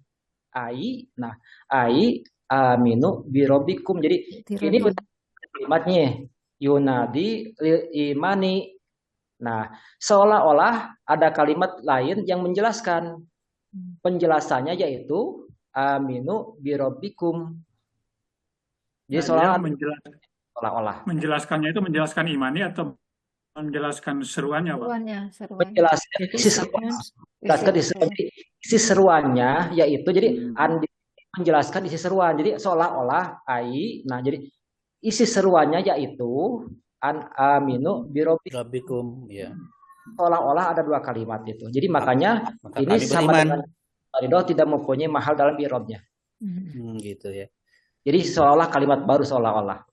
ai. Nah, ai aminu birobikum. Jadi ini benar kalimatnya yunadi imani. Nah, seolah-olah ada kalimat lain yang menjelaskan. Penjelasannya yaitu aminu birobikum. Jadi seolah-olah
menjelaskannya itu menjelaskan imani atau menjelaskan seruannya, Pak?
menjelaskan isi seruannya yaitu jadi menjelaskan isi seruan. Jadi seolah-olah ai. Nah, jadi isi seruannya yaitu an aminu birobikum.
ya.
Seolah-olah ada dua kalimat itu. Jadi makanya
Maka
ini
kami
sama
beriman.
dengan ridho tidak mempunyai mahal dalam i'rabnya.
Gitu ya.
Jadi seolah kalimat baru seolah-olah.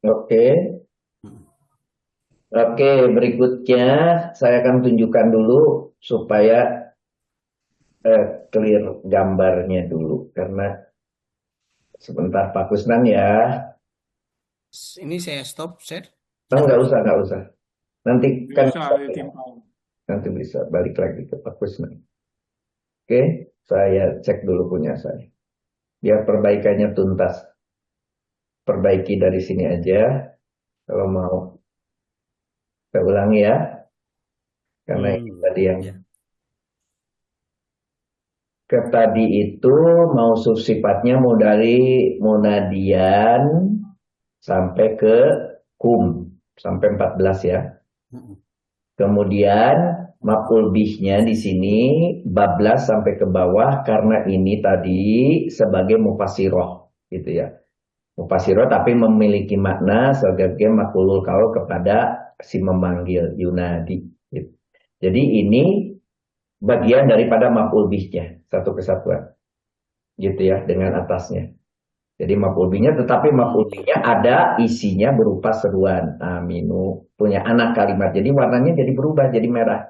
Oke. Oke, berikutnya saya akan tunjukkan dulu supaya clear gambarnya dulu. Karena sebentar Pak Kusnan ya.
Ini saya stop share.
Oh, nggak usah. Nanti kan
Bisa
nanti bisa balik lagi ke Pak Kusnan. Oke, saya cek dulu punya saya. Biar perbaikannya tuntas. Perbaiki dari sini aja. Kalau mau. Saya ulangi ya. Karena ini tadi yang tadi itu mau sifatnya mau dari munadian sampai ke kum. Sampai 14 ya. Kemudian maf'ul bihnya di sini bablas sampai ke bawah karena ini tadi sebagai mufassiroh gitu ya. Mufassiroh tapi memiliki makna sebagai maf'ulul qaul kepada si memanggil yunadi. Gitu. Jadi ini bagian daripada maf'ul bihnya satu kesatuan. Gitu ya dengan atasnya. Jadi maf'ul bihnya tetapi maf'ul bihnya ada isinya berupa seruan aminu punya anak kalimat. Jadi warnanya jadi berubah jadi merah.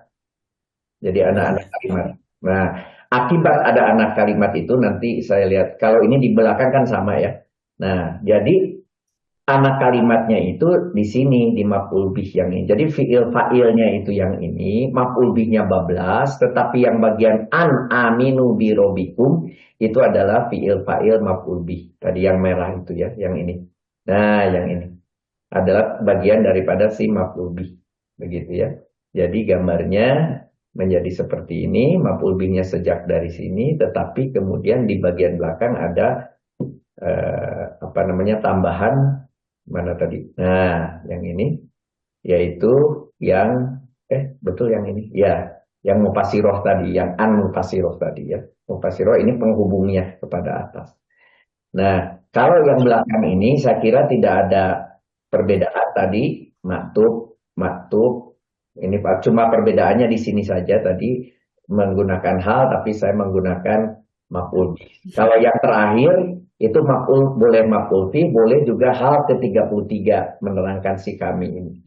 Jadi anak-anak kalimat. Nah, akibat ada anak kalimat itu nanti saya lihat kalau ini di belakang kan sama ya. Nah, jadi anak kalimatnya itu di sini di maf'ul bih yang ini. Jadi fi'il fa'ilnya itu yang ini, maf'ul bihnya bablas, tetapi yang bagian an aminu birobikum itu adalah fi'il fa'il maf'ul bih. Tadi yang merah itu ya, yang ini. Nah, yang ini adalah bagian daripada si maf'ul bih. Begitu ya. Jadi gambarnya menjadi seperti ini, maf'ul bihnya sejak dari sini, tetapi kemudian di bagian belakang ada tambahan mana tadi? Nah, yang ini yaitu yang betul yang ini. Ya, yang mufassiroh tadi, yang an mufassiroh tadi ya. Mufassiroh ini penghubungnya kepada atas. Nah, kalau yang belakang ini saya kira tidak ada perbedaan tadi maktub. Ini cuma perbedaannya di sini saja tadi menggunakan hal tapi saya menggunakan maf'ul. Kalau yang terakhir itu maf'ul boleh maf'ul fi, boleh juga hal ke-33 menerangkan si kami ini.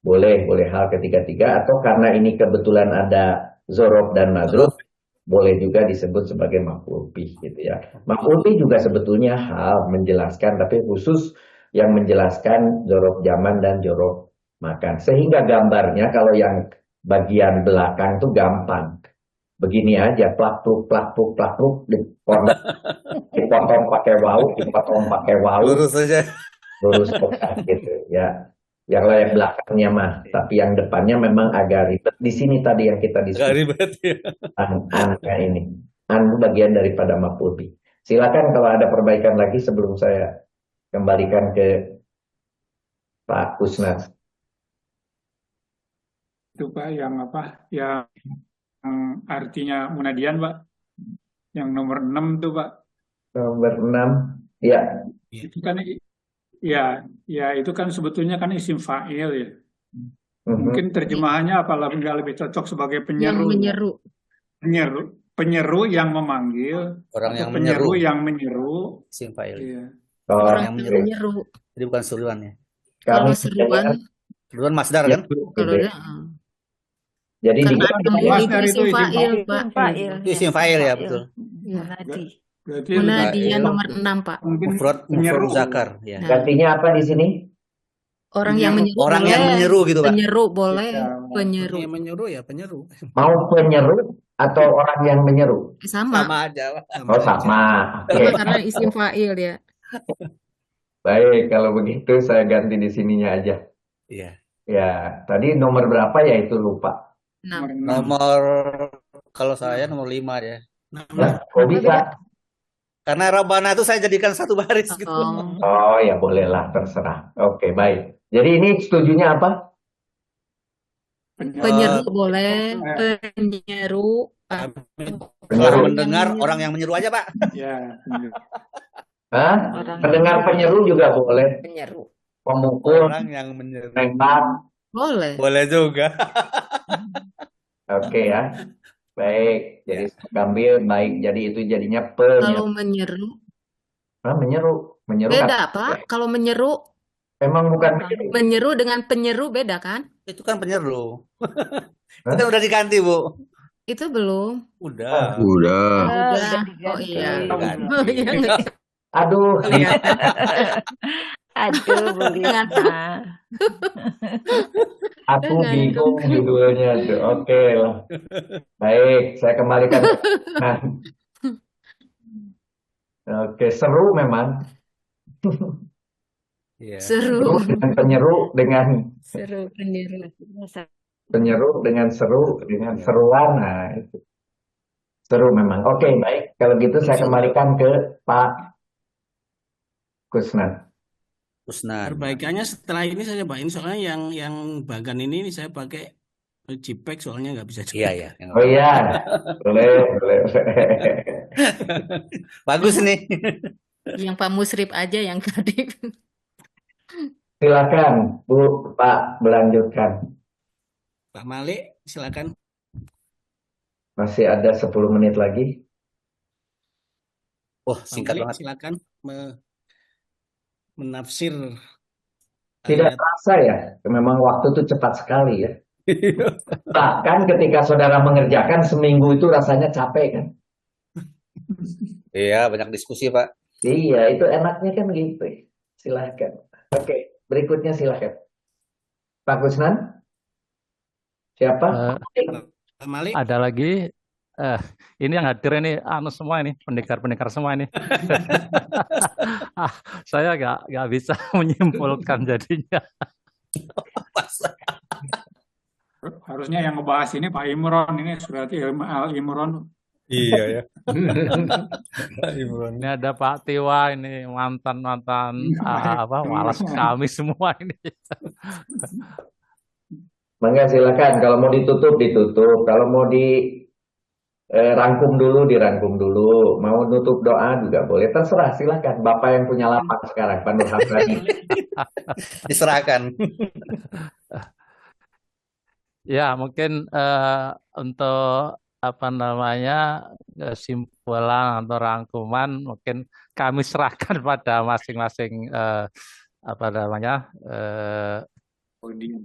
Boleh hal ke-33 atau karena ini kebetulan ada zorof dan madruf boleh juga disebut sebagai maf'ul fi gitu ya. Maf'ul fi juga sebetulnya hal menjelaskan tapi khusus yang menjelaskan zorof zaman dan zorof makan. Sehingga gambarnya kalau yang bagian belakang itu gampang. Begini aja, plak-pluk, dipotong pakai wau.
Lurus saja.
Lurus gitu ya. Yang lain belakangnya mah, tapi yang depannya memang agak ribet. Di sini tadi yang kita diskusi.
Agak ribet ya.
An ini. An bagian daripada maf'ul bih. Silakan kalau ada perbaikan lagi sebelum saya kembalikan ke Pak Kusnas.
Itu Pak yang apa? Yang artinya munadian Pak. Yang nomor 6 tuh Pak.
Nomor 6. Ya.
Itu kan Ya itu kan sebetulnya kan isim fa'il ya. Mungkin terjemahannya nggak lebih cocok sebagai
Yang
penyeru.
menyeru.
Penyeru yang memanggil
Orang
atau
yang
penyeru
menyeru.
yang menyeru.
Isim fa'il.
Iya.
Orang
yang
yang menyeru.
Jadi bukan seruan ya.
Kalau
Kami
seruan,
Seruan masdar kan?
kalau
gitu.
dia,
Jadi di
karena menyeru itu
Masdar itu
isim
isim
fa'il,
fa'il.
Pak.
Fa'il,
Itu isim fa'il ya,
fa'il.
betul.
Ya.
Munadi.
Berarti
Munadinya
Fa'il.
nomor 6, Pak.
mungkin
Mufrad
penyeru.
zakar ya.
Nah,
gantinya apa di sini?
orang yang menyeru
Orang yang
boleh.
menyeru gitu, Pak.
Penyeru boleh.
Ya,
Penyeru.
Yang menyuruh ya penyeru.
Mau penyeru atau orang yang menyeru?
Sama.
Sama aja, Pak.
Oh, sama. Oke.
Sama karena isim fa'il ya.
Baik, kalau begitu saya ganti di sininya aja.
Iya.
Ya, tadi nomor berapa ya itu lupa.
6.
Nomor kalau saya nomor 5 ya.
Lah, kok bisa?
Karena Rabbana itu saya jadikan satu baris gitu.
Oh.
Oh ya bolehlah, terserah. Oke, baik. Jadi ini setujunya apa?
Penyeru boleh. Penyeru.
Kalau mendengar orang yang menyeru aja, Pak.
Ya,
Hah? Pendengar penyeru juga boleh.
Penyeru.
Pemukul,
Orang yang menyeru.
nembak.
Boleh.
Boleh juga.
Oke ya. Baik. Jadi saya ambil baik. Jadi itu jadinya
Kalau
penyeru.
menyeru.
Hah, menyeru. Menyeru
Beda,
kan?
Pak. Kalau menyeru.
Emang bukan menyeru.
Menyeru dengan penyeru beda kan?
Itu kan penyeru. Itu kan udah diganti, Bu.
Itu belum.
Udah.
Udah.
Udah. Oh iya.
Diganti.
Oh, iya.
Aduh.
Aduh, Bu Lina.
Aku bingung judulnya tuh. Oke lah. Baik, saya kembalikan. Nah. Oke, seru memang.
Iya.
Seru.
Dengan penyeru dengan
Seru penyeru.
penyeru dengan seru dengan seruan. Nah, itu. Seru memang. Oke, baik. Kalau gitu saya kembalikan ke Pak Kusnan.
Kusnan.
Perbaikannya setelah ini saya cobain soalnya yang bagan ini saya pakai JPEG soalnya nggak bisa
Iya, iya.
Oh iya. Boleh.
Bagus nih.
Yang Pak Musrip aja yang tadi.
Silakan, Bu, Pak, melanjutkan.
Pak Malik, silakan.
Masih ada 10 menit lagi.
Wah,
Pak
singkat
Malik,
banget.
silakan menafsir
Tidak
ayat.
terasa ya, memang waktu itu cepat sekali ya. Bahkan ketika saudara mengerjakan seminggu itu rasanya capek kan?
Iya, banyak diskusi, Pak.
Iya, itu enaknya kan gitu. Silahkan. Oke, berikutnya silahkan. Pak Kusnan? Siapa?
Pak Malik.
Ada lagi. Ini yang hadir ini semua ini pendekar-pendekar semua ini. Saya nggak bisa menyimpulkan jadinya.
Harusnya yang ngebahas ini Pak Imron, ini surat Al Imron.
Iya ya.
Ini ada Pak Tiwa ini mantan malas kami semua ini.
Mangga silakan. Kalau mau ditutup ditutup. Kalau mau dirangkum dulu dirangkum dulu. Mau nutup doa juga boleh. Terserah silakan. Bapak yang punya lapak sekarang, Pak Nur Hamzani.
Diserahkan.
Ya mungkin untuk kesimpulan atau rangkuman mungkin kami serahkan pada masing-masing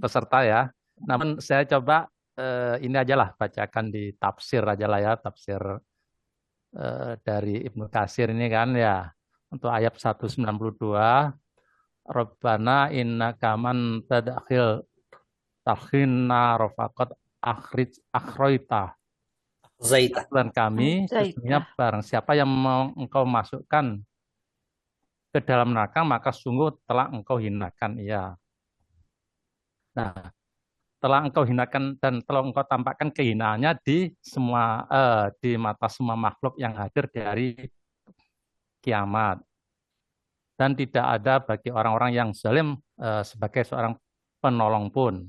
peserta ya. Namun saya coba ini aja lah bacakan di tafsir aja lah ya, tafsir dari Ibnu Katsir ini kan ya. Untuk ayat 192 Rabbana innaka man tadkhil takhina rafaqat akhroita
Zaita.
Dan kami sesungguhnya barang siapa yang mau engkau masukkan ke dalam neraka maka sungguh telah engkau hinakan ia. Nah, telah engkau hinakan dan telah engkau tampakkan kehinaannya di mata semua makhluk yang hadir di hari kiamat. Dan tidak ada bagi orang-orang yang zalim sebagai seorang penolong pun.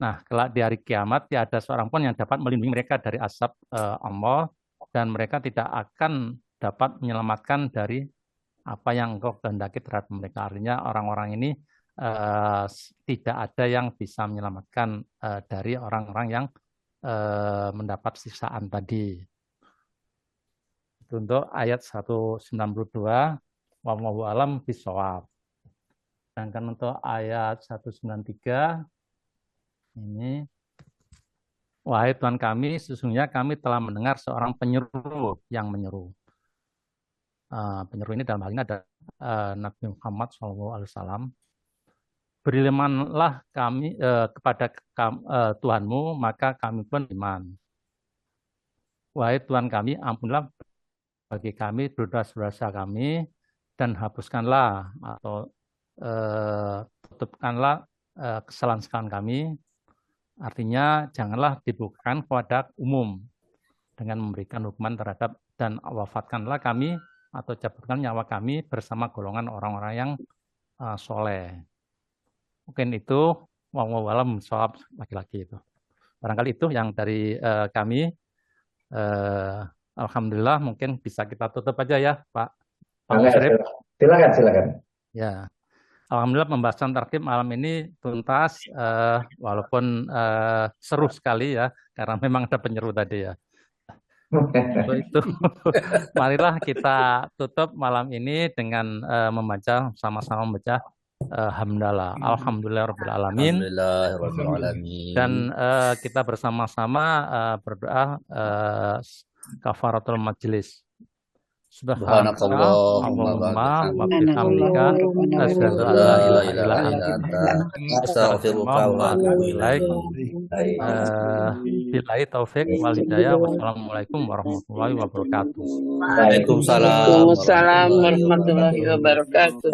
Nah, kelak di hari kiamat tidak ada seorang pun yang dapat melindungi mereka dari azab Allah dan mereka tidak akan dapat menyelamatkan dari apa yang engkau kehendaki terhadap mereka. Artinya orang-orang ini tidak ada yang bisa menyelamatkan dari orang-orang yang mendapat siksaan tadi. Itu untuk ayat 192, wallahu alam bishawab. Sedangkan untuk ayat 193 ini, wahai Tuhan kami, sesungguhnya kami telah mendengar seorang penyeru yang menyeru. Penyeru ini dalam hal ini ada Nabi Muhammad SAW. Berimanlah kami kepada Tuhanmu, maka kami pun iman. Wahai Tuhan kami, ampunilah bagi kami dosa-dosa kami, dan hapuskanlah atau tutupkanlah kesalahan-kesalahan kami. Artinya janganlah dibukakan kepada umum dengan memberikan hukuman terhadap, dan wafatkanlah kami atau cabutkan nyawa kami bersama golongan orang-orang yang soleh. Mungkin itu wallahu alam bishawab laki-laki itu. Barangkali itu yang dari kami. Alhamdulillah, mungkin bisa kita tutup aja ya Pak Musrif.
Silakan.
Ya. Alhamdulillah pembahasan targhib malam ini tuntas, walaupun seru sekali ya, karena memang ada penyeru tadi ya. Untuk itu, marilah kita tutup malam ini dengan membaca, sama-sama membaca hamdalah, alhamdulillahirabbil alamin. Dan kita bersama-sama berdoa kafaratul majelis.
Subhanakallah
Allahumma wa bihamdika asyhadu an la ilaha illa anta astaghfiruka wa atubu ilaik. Billahi taufik wal hidayah. Wassalamualaikum warahmatullahi wabarakatuh.
Waalaikumsalam warahmatullahi wabarakatuh.